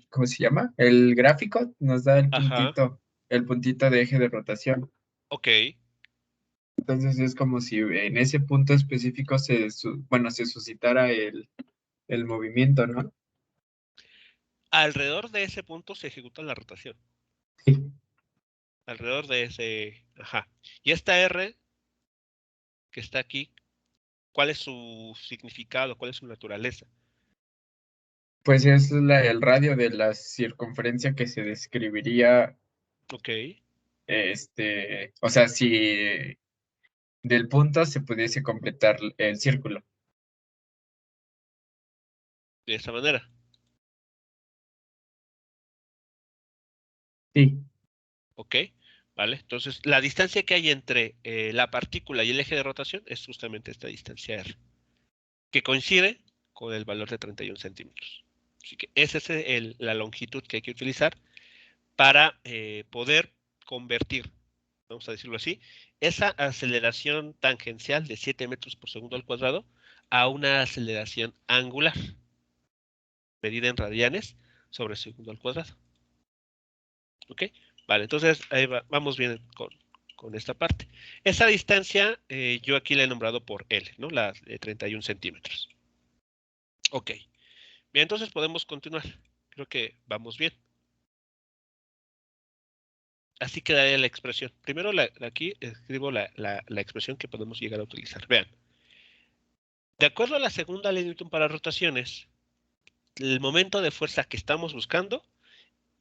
¿cómo se llama? El gráfico nos da Ajá, el puntito de eje de rotación. ok. Entonces es como si en ese punto específico se suscitara el movimiento, ¿no? Alrededor de ese punto se ejecuta la rotación. Sí. Alrededor de ese... Ajá. Y esta R que está aquí, ¿cuál es su significado? ¿Cuál es su naturaleza? Pues es el radio de la circunferencia que se describiría, Ok, o sea, si del punto se pudiese completar el círculo. de esa manera. Sí. Ok, ¿vale? Entonces, la distancia que hay entre la partícula y el eje de rotación es justamente esta distancia R, que coincide con el valor de 31 centímetros. Así que esa es la longitud que hay que utilizar para poder convertir, vamos a decirlo así, esa aceleración tangencial de 7 metros por segundo al cuadrado a una aceleración angular, medida en radianes sobre segundo al cuadrado. ¿Ok? Vale, entonces ahí vamos bien con esta parte. Esa distancia yo aquí la he nombrado por L, ¿no? La de 31 centímetros. Ok. Bien, entonces podemos continuar. Creo que vamos bien. Así quedaría la expresión. Primero aquí escribo la expresión que podemos llegar a utilizar. Vean. De acuerdo a la segunda ley de Newton para rotaciones, el momento de fuerza que estamos buscando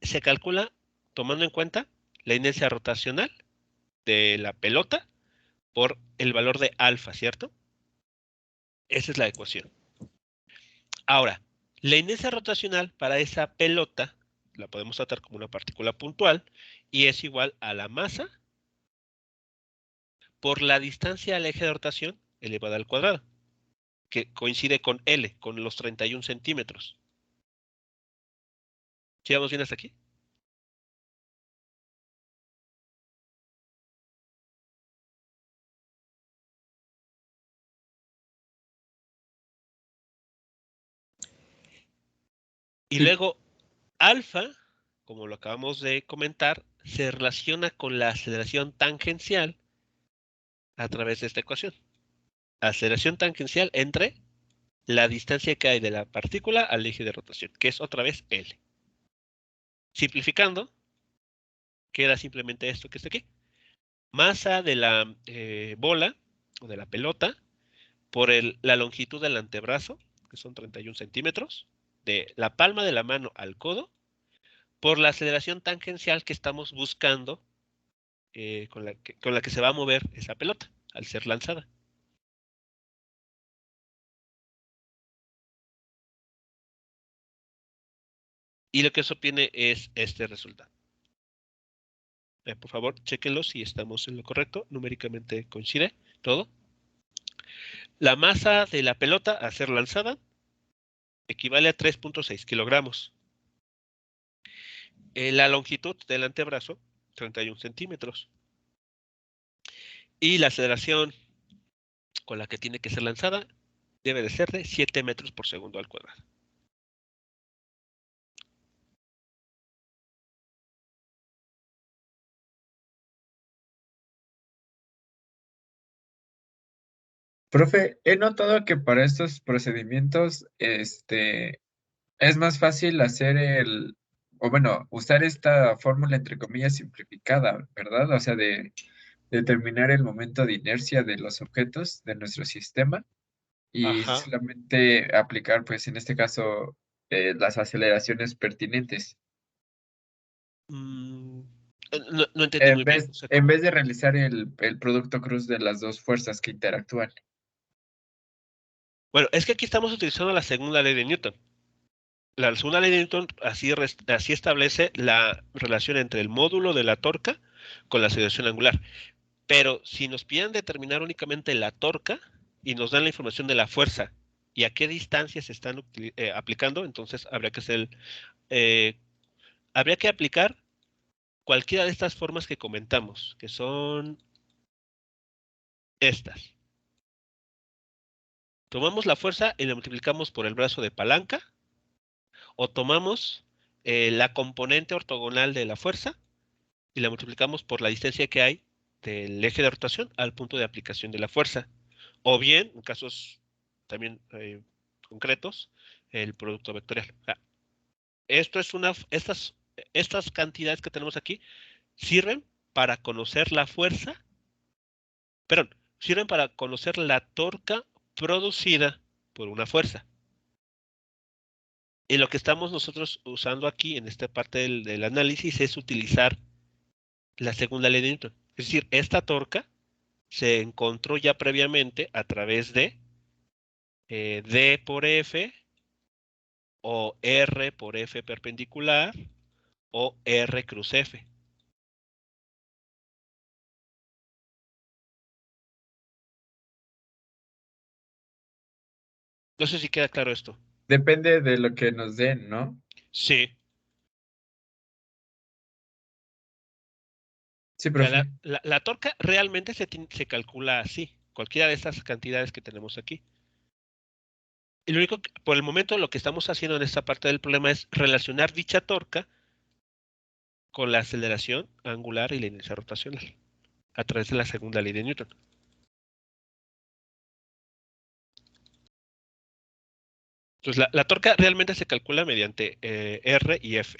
se calcula tomando en cuenta la inercia rotacional de la pelota por el valor de alfa, ¿cierto? Esa es la ecuación. Ahora, la inercia rotacional para esa pelota la podemos tratar como una partícula puntual y es igual a la masa por la distancia al eje de rotación elevada al cuadrado, que coincide con L, con los 31 centímetros. ¿Sí vamos bien hasta aquí? Y Sí. luego, alfa, como lo acabamos de comentar, se relaciona con la aceleración tangencial a través de esta ecuación. Aceleración tangencial entre la distancia que hay de la partícula al eje de rotación, que es otra vez L. Simplificando, queda simplemente esto que está aquí. Masa de la bola o de la pelota por la longitud del antebrazo, que son 31 centímetros, de la palma de la mano al codo, por la aceleración tangencial que estamos buscando con la que se va a mover esa pelota al ser lanzada. Y lo que se obtiene es este resultado. Por favor, chéquenlo si estamos en lo correcto. Numéricamente coincide todo. La masa de la pelota a ser lanzada equivale a 3.6 kilogramos. La longitud del antebrazo, 31 centímetros. Y la aceleración con la que tiene que ser lanzada debe de ser de 7 metros por segundo al cuadrado. Profe, he notado que para estos procedimientos, es más fácil hacer o bueno, usar esta fórmula entre comillas simplificada, ¿verdad? O sea, de determinar el momento de inercia de los objetos de nuestro sistema y Ajá. solamente aplicar, pues en este caso, las aceleraciones pertinentes. Mm, no entendí muy bien. O sea, En vez de realizar el producto cruz de las dos fuerzas que interactúan. bueno, es que aquí estamos utilizando la segunda ley de Newton. La segunda ley de Newton así establece la relación entre el módulo de la torca con la aceleración angular. Pero si nos piden determinar únicamente la torca y nos dan la información de la fuerza y a qué distancia se están aplicando, entonces habría que aplicar cualquiera de estas formas que comentamos, que son estas. Tomamos la fuerza y la multiplicamos por el brazo de palanca, o tomamos la componente ortogonal de la fuerza y la multiplicamos por la distancia que hay del eje de rotación al punto de aplicación de la fuerza. O bien, en casos también concretos, el producto vectorial. O sea, estas cantidades que tenemos aquí sirven para conocer la fuerza, perdón, sirven para conocer la torca producida por una fuerza. Y lo que estamos nosotros usando aquí en esta parte del análisis es utilizar la segunda ley de Newton. Es decir, esta torca se encontró ya previamente a través de D por F o R por F perpendicular o R cruz F. No sé si queda claro esto. Depende de lo que nos den, ¿no? Sí. Sí, O sea, profe. la torca realmente se calcula así. Cualquiera de estas cantidades que tenemos aquí. Y lo único que, por el momento, lo que estamos haciendo en esta parte del problema es relacionar dicha torca con la aceleración angular y la inercia rotacional a través de la segunda ley de Newton. Entonces, la torca realmente se calcula mediante R y F.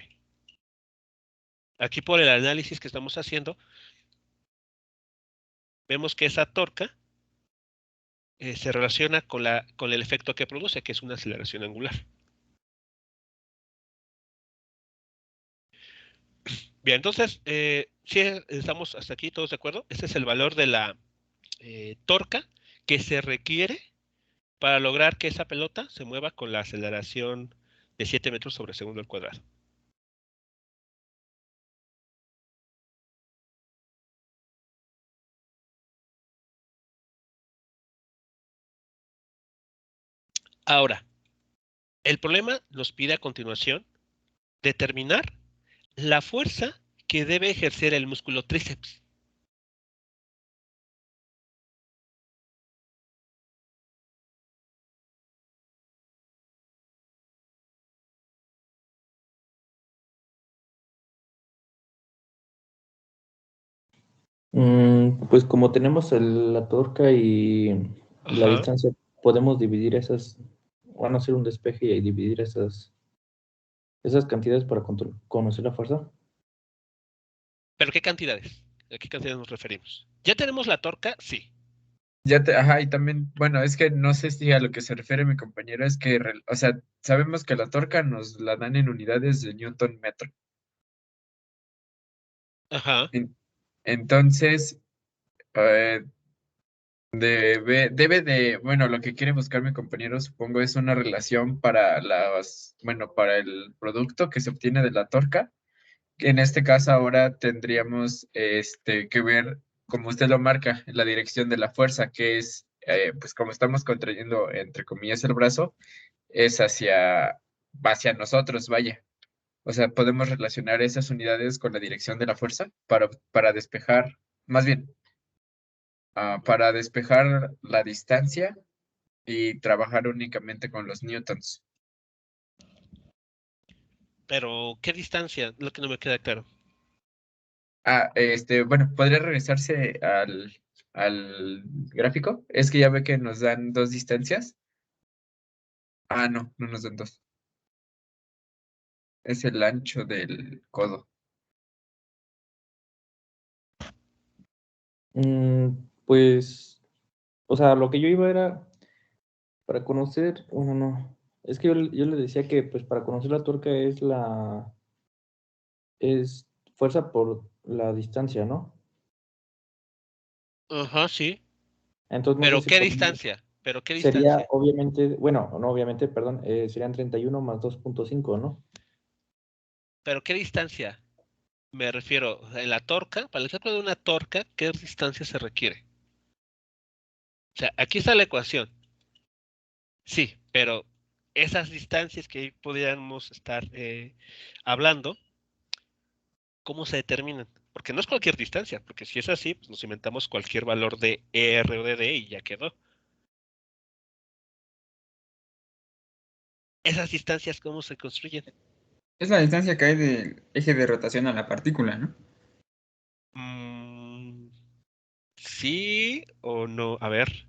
Aquí por el análisis que estamos haciendo, vemos que esa torca se relaciona con el efecto que produce, que es una aceleración angular. Bien, entonces, si estamos hasta aquí todos de acuerdo, este es el valor de la torca que se requiere para lograr que esa pelota se mueva con la aceleración de 7 metros sobre segundo al cuadrado. Ahora, el problema nos pide a continuación determinar la fuerza que debe ejercer el músculo tríceps. Pues como tenemos la torca y la Ajá. distancia, podemos dividir esas, van a hacer un despeje y dividir esas cantidades para conocer la fuerza. ¿Pero qué cantidades? ¿A qué cantidades nos referimos? ¿Ya tenemos la torca? Sí. Ajá, y también, bueno, es que no sé si a lo que se refiere mi compañero es que, o sea, sabemos que la torca nos la dan en unidades de Newton metro. Ajá. Entonces, eh, debe de, bueno, lo que quiere buscar mi compañero, supongo, es una relación para bueno, para el producto que se obtiene de la torca. En este caso ahora tendríamos que ver, como usted lo marca, la dirección de la fuerza, que es, pues como estamos contrayendo, entre comillas, el brazo, es hacia nosotros, vaya. O sea, podemos relacionar esas unidades con la dirección de la fuerza para despejar, más bien, para despejar la distancia y trabajar únicamente con los newtons. Pero, ¿qué distancia? Lo que no me queda claro. Bueno, podría regresarse al gráfico. Es que ya ve que nos dan dos distancias. No, no nos dan dos. Es el ancho del codo. Pues, o sea, lo que yo iba era para conocer, bueno, no, es que yo le decía que pues para conocer la torca es fuerza por la distancia, ¿no? Ajá, sí. Entonces no sé ¿Pero si qué distancia? ¿Pero qué sería distancia? obviamente, bueno, no obviamente, perdón, serían 31 más 2.5, ¿no? ¿Pero qué distancia? Me refiero, en la torca, para el ejemplo de una torca, ¿qué distancia se requiere? O sea, aquí está la ecuación. Sí, pero esas distancias que podríamos estar hablando, ¿cómo se determinan? Porque no es cualquier distancia, porque si es así, pues nos inventamos cualquier valor de R o de D y ya quedó. Esas distancias, ¿cómo se construyen? Es la distancia que hay del eje de rotación a la partícula, ¿no? Mm, ¿sí o no? A ver.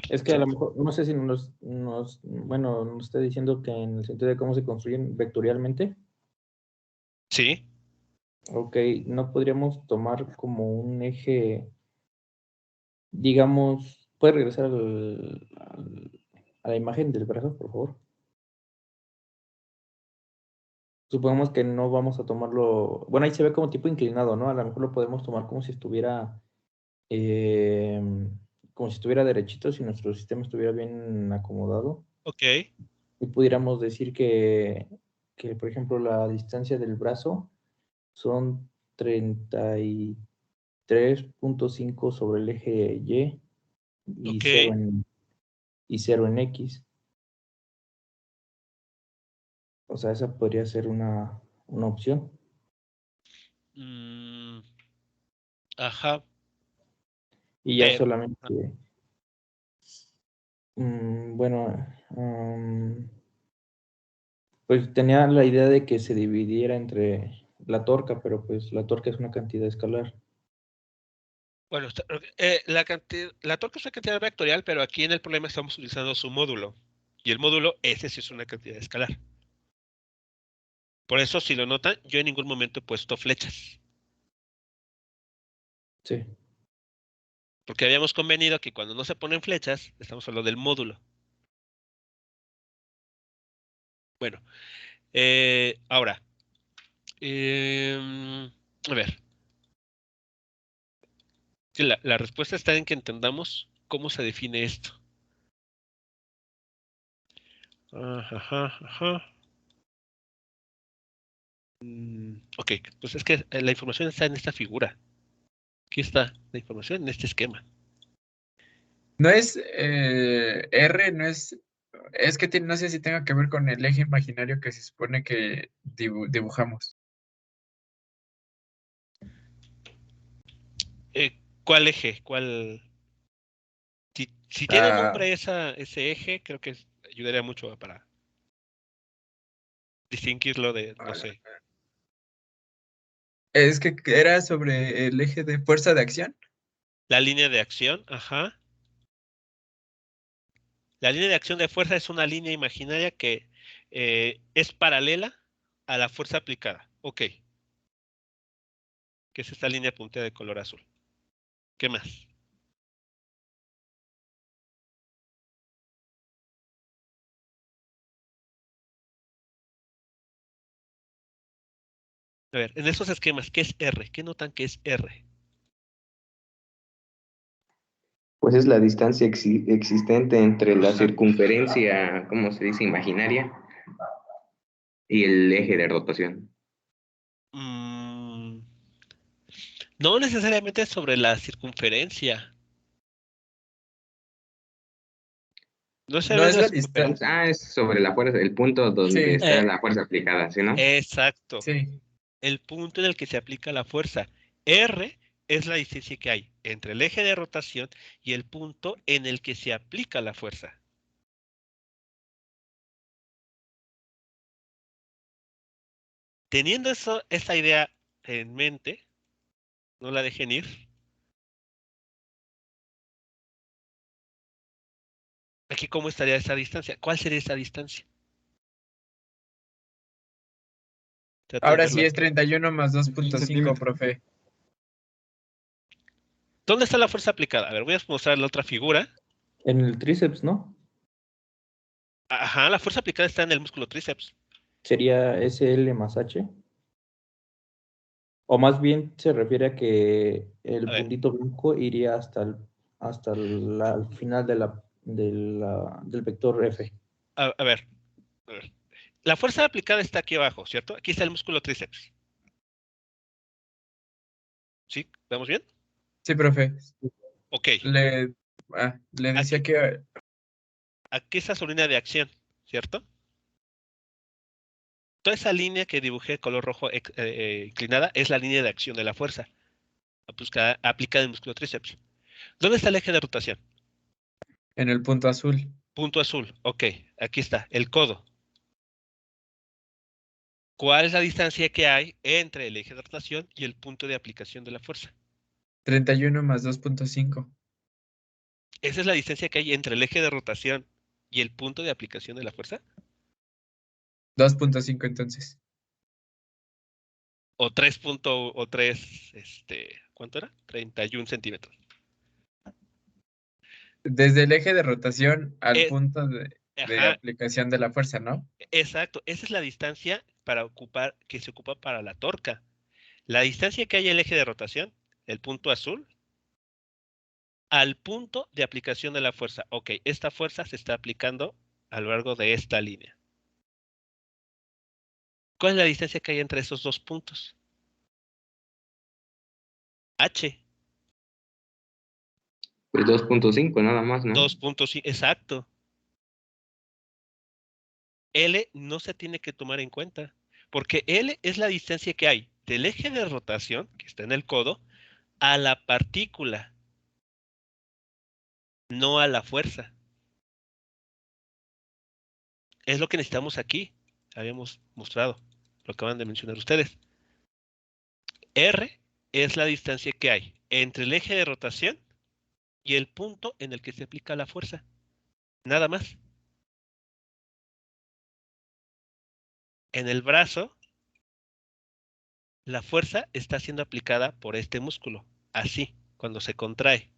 Es que a lo mejor, no sé si bueno, nos está diciendo que en el sentido de cómo se construyen vectorialmente, Sí, ok, no podríamos tomar como un eje, digamos, ¿puede regresar a la imagen del brazo, por favor? Supongamos que no vamos a tomarlo, bueno, ahí se ve como tipo inclinado, ¿no? A lo mejor lo podemos tomar eh, como si estuviera derechito, si nuestro sistema estuviera bien acomodado. ok, Y pudiéramos decir que, por ejemplo, la distancia del brazo son 33.5 sobre el eje y ok. 0 en X. O sea, esa podría ser una opción. Mm, ajá, Y ya pero, solamente, bueno, pues tenía la idea de que se dividiera entre la torca, pero pues la torca es una cantidad escalar. bueno, la torque es una cantidad vectorial, pero aquí en el problema estamos utilizando su módulo. Y el módulo, ese sí es una cantidad escalar. Por eso, si lo notan, yo en ningún momento he puesto flechas. Sí. Porque habíamos convenido que cuando no se ponen flechas, estamos hablando del módulo. Bueno, ahora, em, A ver. Sí, la respuesta está en que entendamos cómo se define esto. Ajá, ajá. Ok, pues es que la información está en esta figura. Aquí está la información en este esquema. No es R, no es que no sé si tenga que ver con el eje imaginario que se supone que dibujamos. ¿Cuál eje? ¿Cuál? Si tiene La, nombre ese eje, creo que ayudaría mucho para distinguirlo de, no sé. es que era sobre el eje de fuerza de acción. La línea de acción, ajá. La línea de acción de fuerza es una línea imaginaria que es paralela a la fuerza aplicada. Ok, que es esta línea punteada de color azul. ¿Qué más? A ver, en esos esquemas, ¿qué es R? ¿Qué notan que es R? Pues es la distancia existente entre la Ajá. circunferencia, ¿cómo se dice? Imaginaria y el eje de rotación. Mm, no necesariamente sobre la circunferencia. No No necesariamente es la la circunferencia. distancia. Es sobre la fuerza, el punto donde Sí, está Eh, la fuerza aplicada, ¿sí, no? exacto. sí. El punto en el que se aplica la fuerza. R es la distancia que hay entre el eje de rotación y el punto en el que se aplica la fuerza. Teniendo esa idea en mente, no la dejen ir. Aquí, ¿cómo estaría esa distancia? ¿Cuál sería esa distancia? Trata de Ahora sí verla. es 31 más 2.5, centímetros. profe. ¿Dónde está la fuerza aplicada? A ver, voy a mostrar la otra figura. En el tríceps, ¿no? Ajá, la fuerza aplicada está en el músculo tríceps. Sería SL más H. O más bien se refiere a que A el ver, puntito blanco iría hasta al final del vector F. a ver, a ver. La fuerza aplicada está aquí abajo, ¿cierto? Aquí está el músculo tríceps. ¿Sí? ¿Vamos bien? Sí, profe. Ok. Le Aquí, decía que aquí está su línea de acción, ¿cierto? Toda esa línea que dibujé de color rojo inclinada es la línea de acción de la fuerza aplicada en el músculo tríceps. ¿Dónde está el eje de rotación? en el punto azul, Punto azul. Ok, aquí está, el codo. ¿Cuál es la distancia que hay entre el eje de rotación y el punto de aplicación de la fuerza? 31 más 2.5. Esa es la distancia que hay entre el eje de rotación y el punto de aplicación de la fuerza. 2.5 entonces. O 3, ¿cuánto era? 31 centímetros. Desde el eje de rotación al Eh, punto de ajá, aplicación de la fuerza, ¿no? exacto. Esa es la distancia que se ocupa para la torca. La distancia que hay el eje de rotación, el punto azul, al punto de aplicación de la fuerza. Ok, esta fuerza se está aplicando a lo largo de esta línea. ¿Cuál es la distancia que hay entre esos dos puntos? H, Pues 2.5 nada más, ¿no? 2.5, exacto. L no se tiene que tomar en cuenta, porque L es la distancia que hay del eje de rotación, que está en el codo, a la partícula, no a la fuerza. Es lo que necesitamos aquí. Habíamos mostrado, lo acaban de mencionar ustedes. R es la distancia que hay entre el eje de rotación y el punto en el que se aplica la fuerza. Nada más. En el brazo, la fuerza está siendo aplicada por este músculo, así, cuando se contrae.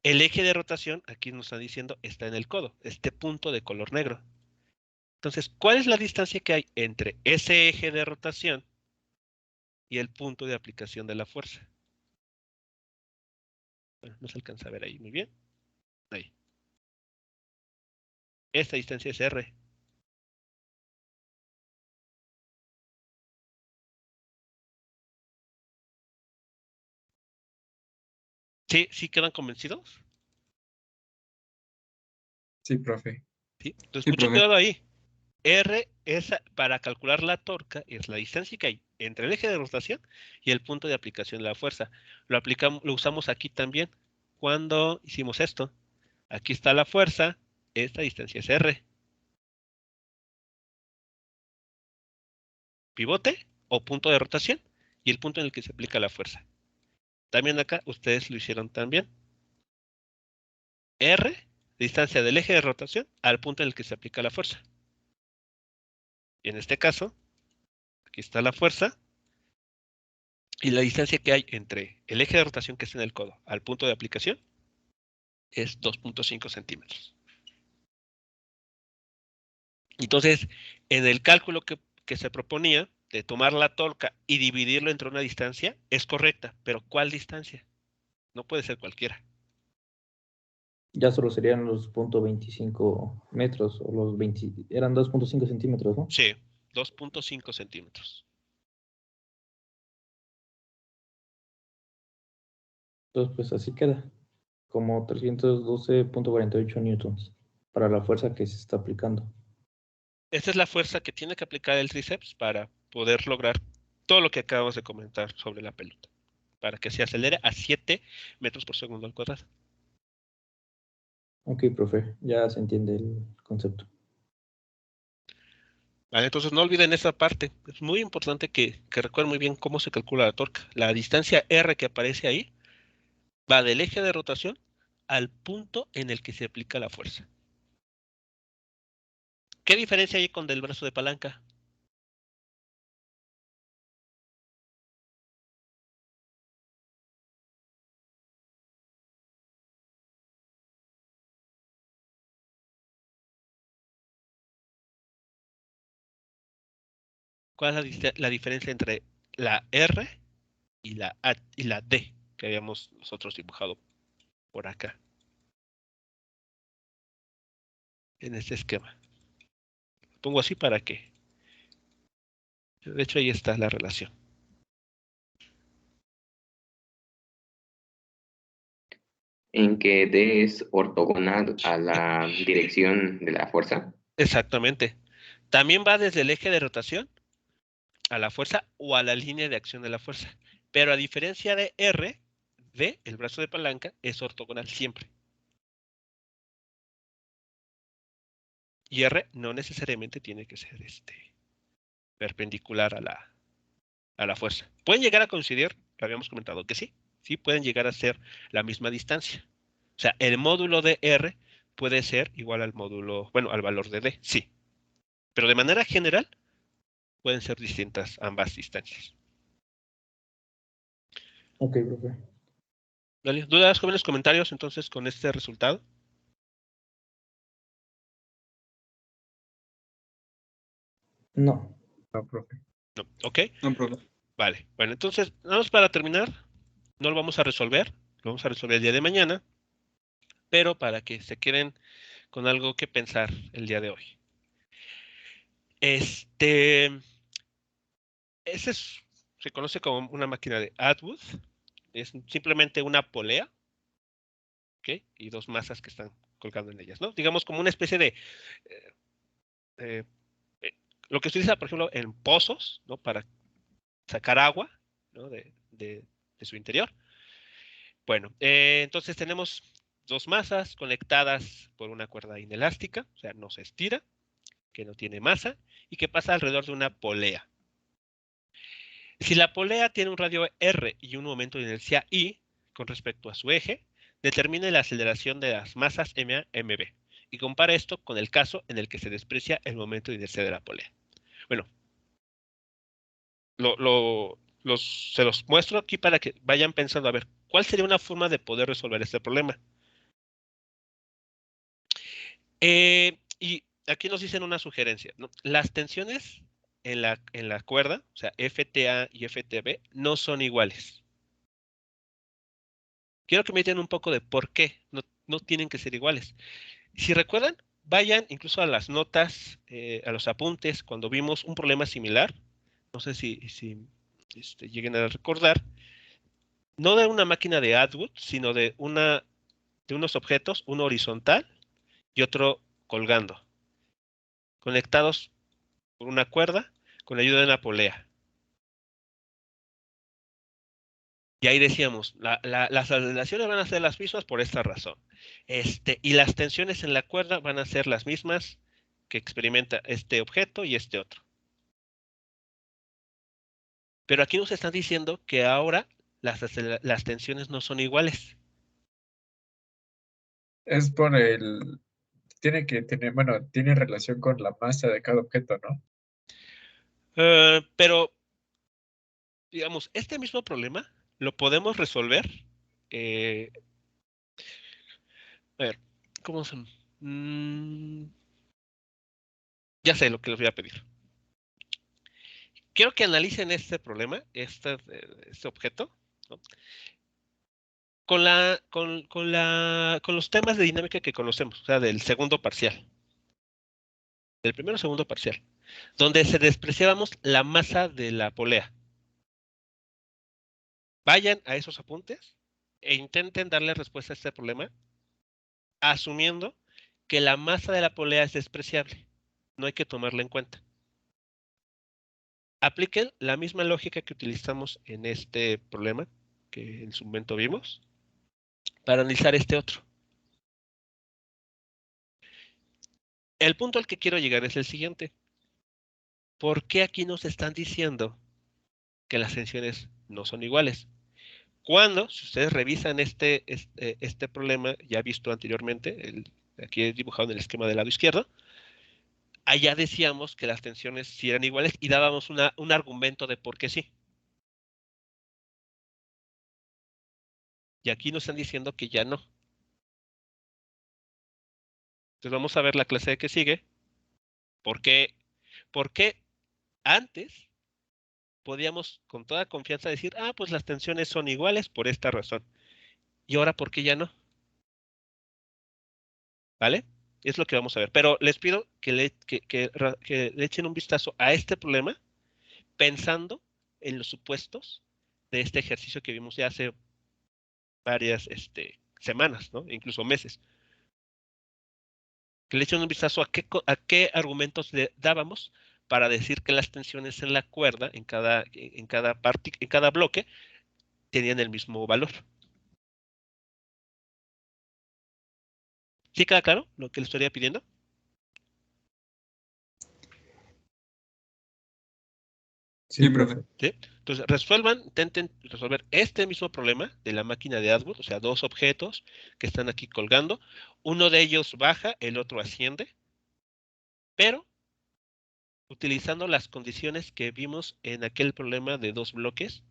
El eje de rotación, aquí nos está diciendo, está en el codo, este punto de color negro. Entonces, ¿cuál es la distancia que hay entre ese eje de rotación y el punto de aplicación de la fuerza. Bueno, no se alcanza a ver ahí muy bien. Ahí. Esta distancia es R. ¿Sí, sí quedan convencidos? Sí, profe. ¿Sí? Entonces, Sí, mucho profe. cuidado ahí. R es para calcular la torca, es la distancia que hay entre el eje de rotación y el punto de aplicación de la fuerza. Lo usamos aquí también cuando hicimos esto. Aquí está la fuerza, esta distancia es R. Pivote o punto de rotación y el punto en el que se aplica la fuerza. También acá ustedes lo hicieron también. R, distancia del eje de rotación al punto en el que se aplica la fuerza. Y en este caso, aquí está la fuerza y la distancia que hay entre el eje de rotación que está en el codo al punto de aplicación es 2.5 centímetros. Entonces, en el cálculo que se proponía de tomar la torca y dividirlo entre una distancia es correcta, pero ¿cuál distancia? No puede ser cualquiera. Ya solo serían los 0.25 metros, o los 20, eran 2.5 centímetros, ¿no? Sí, 2.5 centímetros. Entonces, pues así queda, como 312.48 newtons para la fuerza que se está aplicando. Esta es la fuerza que tiene que aplicar el tríceps para poder lograr todo lo que acabamos de comentar sobre la pelota, para que se acelere a 7 metros por segundo al cuadrado. Ok, profe, ya se entiende el concepto. Vale, entonces no olviden esa parte. Es muy importante que recuerden muy bien cómo se calcula la torca. La distancia R que aparece ahí va del eje de rotación al punto en el que se aplica la fuerza. ¿Qué diferencia hay con el brazo de palanca? ¿Cuál es la diferencia entre la R y la D que habíamos nosotros dibujado por acá en este esquema? Lo pongo así para que, de hecho ahí está la relación. En que D es ortogonal a la dirección de la fuerza. Exactamente. También va desde el eje de rotación a la fuerza o a la línea de acción de la fuerza. Pero a diferencia de R, D, el brazo de palanca, es ortogonal siempre. Y R no necesariamente tiene que ser perpendicular a la fuerza. Pueden llegar a coincidir, lo habíamos comentado que sí, sí pueden llegar a ser la misma distancia. O sea, el módulo de R puede ser igual al módulo, bueno, al valor de D, sí. Pero de manera general, pueden ser distintas ambas distancias. Ok, profe. ¿Vale? ¿Dudas, jóvenes, comentarios entonces con este resultado? No. No, profe. No. ¿Ok? No, profe. Vale. Bueno, entonces, vamos para terminar. No lo vamos a resolver. Lo vamos a resolver el día de mañana. Pero para que se queden con algo que pensar el día de hoy. Se conoce como una máquina de Atwood. Es simplemente una polea, ¿ok? Y dos masas que están colgando en ellas, ¿no? Digamos como una especie de eh, eh, lo que se utiliza, por ejemplo, en pozos, ¿no? Para sacar agua, ¿no? de su interior. Bueno, entonces tenemos dos masas conectadas por una cuerda inelástica, o sea, no se estira, que no tiene masa y que pasa alrededor de una polea. Si la polea tiene un radio R y un momento de inercia I con respecto a su eje, determine la aceleración de las masas MA, MB y compara esto con el caso en el que se desprecia el momento de inercia de la polea. Bueno, se los muestro aquí para que vayan pensando a ver cuál sería una forma de poder resolver este problema. Y aquí nos dicen una sugerencia, ¿no? Las tensiones en la cuerda, o sea, FTA y FTB, no son iguales. Quiero que me digan un poco de por qué no tienen que ser iguales. Si recuerdan, vayan incluso a las notas, a los apuntes, cuando vimos un problema similar. No sé si lleguen a recordar. No de una máquina de Atwood, sino de unos objetos, uno horizontal y otro colgando, conectados por una cuerda con la ayuda de una polea. Y ahí decíamos, las aceleraciones van a ser las mismas por esta razón. Y las tensiones en la cuerda van a ser las mismas que experimenta este objeto y este otro. Pero aquí nos están diciendo que ahora las tensiones no son iguales. Es por tiene que tener, bueno, tiene relación con la masa de cada objeto, ¿no? Pero, digamos, este mismo problema lo podemos resolver. A ver, ¿cómo se...? Ya sé lo que les voy a pedir. Quiero que analicen este problema, este objeto, ¿no? Con los temas de dinámica que conocemos, o sea, del segundo parcial. Del primero segundo parcial, donde se despreciábamos la masa de la polea. Vayan a esos apuntes e intenten darle respuesta a este problema, asumiendo que la masa de la polea es despreciable. No hay que tomarla en cuenta. Apliquen la misma lógica que utilizamos en este problema que en su momento vimos para analizar este otro. El punto al que quiero llegar es el siguiente. ¿Por qué aquí nos están diciendo que las tensiones no son iguales? Cuando, si ustedes revisan este problema ya visto anteriormente, aquí he dibujado en el esquema del lado izquierdo, allá decíamos que las tensiones sí eran iguales y dábamos un argumento de por qué sí. Y aquí nos están diciendo que ya no. Entonces vamos a ver la clase que sigue. ¿Por qué antes podíamos con toda confianza decir, pues las tensiones son iguales por esta razón? Y ahora, ¿por qué ya no? ¿Vale? Es lo que vamos a ver. Pero les pido que le echen un vistazo a este problema pensando en los supuestos de este ejercicio que vimos ya hace varias semanas, ¿no? Incluso meses. Que le echen un vistazo a qué argumentos le dábamos para decir que las tensiones en la cuerda, en cada bloque, tenían el mismo valor. ¿Sí queda claro lo que le estaría pidiendo? Sí, profe. ¿Sí? Entonces, intenten resolver este mismo problema de la máquina de Atwood, o sea, dos objetos que están aquí colgando. Uno de ellos baja, el otro asciende, pero utilizando las condiciones que vimos en aquel problema de dos bloques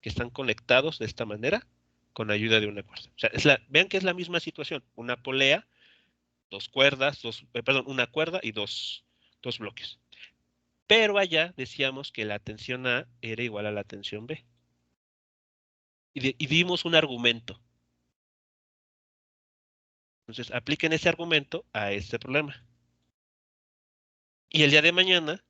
que están conectados de esta manera con ayuda de una cuerda. O sea, vean que es la misma situación, una polea, dos cuerdas, una cuerda y dos bloques. Pero allá decíamos que la tensión A era igual a la tensión B. Y dimos un argumento. Entonces, apliquen ese argumento a este problema. Y el día de mañana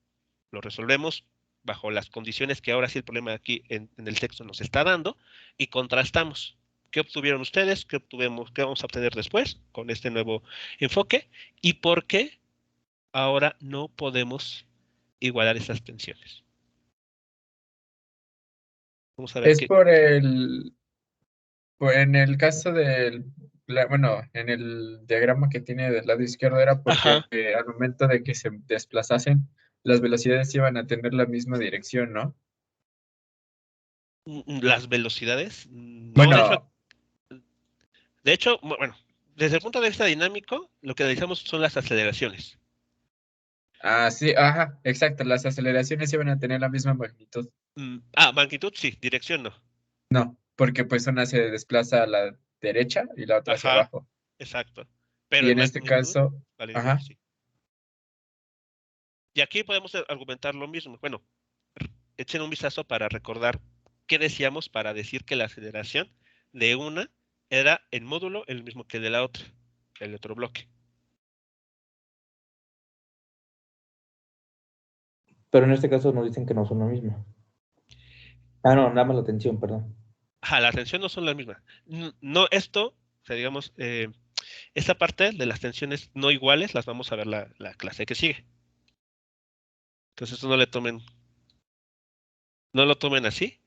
lo resolvemos bajo las condiciones que ahora sí el problema aquí en el texto nos está dando y contrastamos. ¿Qué obtuvieron ustedes? ¿Qué obtuvimos? ¿Qué vamos a obtener después con este nuevo enfoque? ¿Y por qué ahora no podemos igualar esas tensiones? Vamos a ver Es por en el caso bueno, en el diagrama que tiene del lado izquierdo era porque Ajá. al momento de que se desplazasen, las velocidades iban a tener la misma dirección, ¿no? Las velocidades. No, Bueno, bueno, desde el punto de vista dinámico, lo que analizamos son las aceleraciones. sí, ajá, exacto, las aceleraciones iban a tener la misma magnitud. Magnitud sí, dirección no. No, porque pues una se desplaza a la derecha y la otra hacia Ajá, abajo. exacto. Pero Y en en este magnitud, caso, vale, ajá, sí. Y aquí podemos argumentar lo mismo. Bueno, echen un vistazo para recordar qué decíamos para decir que la aceleración de una era en módulo el mismo que de la otra, el otro bloque. Pero en este caso nos dicen que no son la misma. Ah, no, nada más la tensión, perdón. Ajá, la tensión no son las mismas. No, esto, o sea, digamos, esta parte de las tensiones no iguales las vamos a ver la clase que sigue. Entonces, esto no lo tomen así.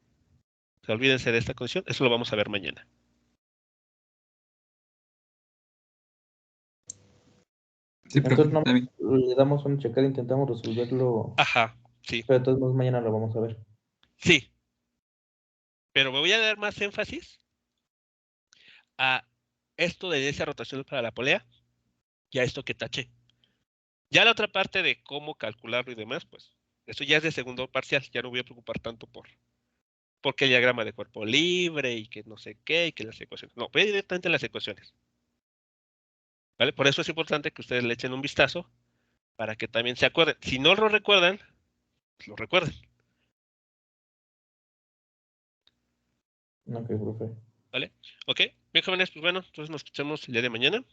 O sea, olvídense de esta condición. Eso lo vamos a ver mañana. Sí, profe, Entonces, está bien. le damos una checada, intentamos resolverlo. Ajá, sí. Pero entonces mañana lo vamos a ver. Sí. Pero me voy a dar más énfasis a esto de esa rotación para la polea y a esto que taché. Ya la otra parte de cómo calcularlo y demás, pues, eso ya es de segundo parcial. Ya no voy a preocupar tanto por qué el diagrama de cuerpo libre y que no sé qué y que las ecuaciones. No, voy directamente a las ecuaciones. ¿Vale? Por eso es importante que ustedes le echen un vistazo para que también se acuerden. Si no lo recuerdan, pues lo recuerden. Ok, profe. ¿Vale? Ok, bien jóvenes, pues bueno, entonces nos escuchamos el día de mañana.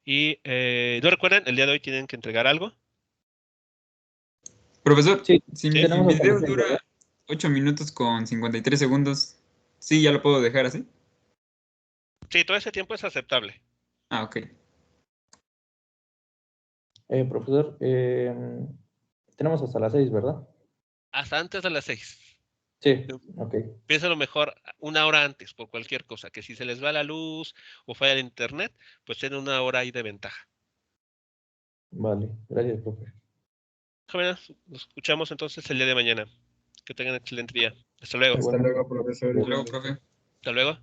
Y no recuerden, el día de hoy tienen que entregar algo. Profesor, Sí, si Sí. mi tenemos hasta video las 6, dura ¿verdad? 8 minutos con 53 segundos, ¿sí ya lo puedo dejar así? Sí, todo ese tiempo es aceptable. Ah, ok. Profesor, tenemos hasta las 6, ¿verdad? Hasta antes de las 6. Sí, ok. Piénsalo mejor una hora antes por cualquier cosa, que si se les va la luz o falla el internet, pues tienen una hora ahí de ventaja. Vale, gracias, profe. Jóvenes, nos escuchamos entonces el día de mañana. Que tengan excelente día. Hasta luego. Hasta Igualmente. luego, profesor. Hasta luego, profe. Hasta luego.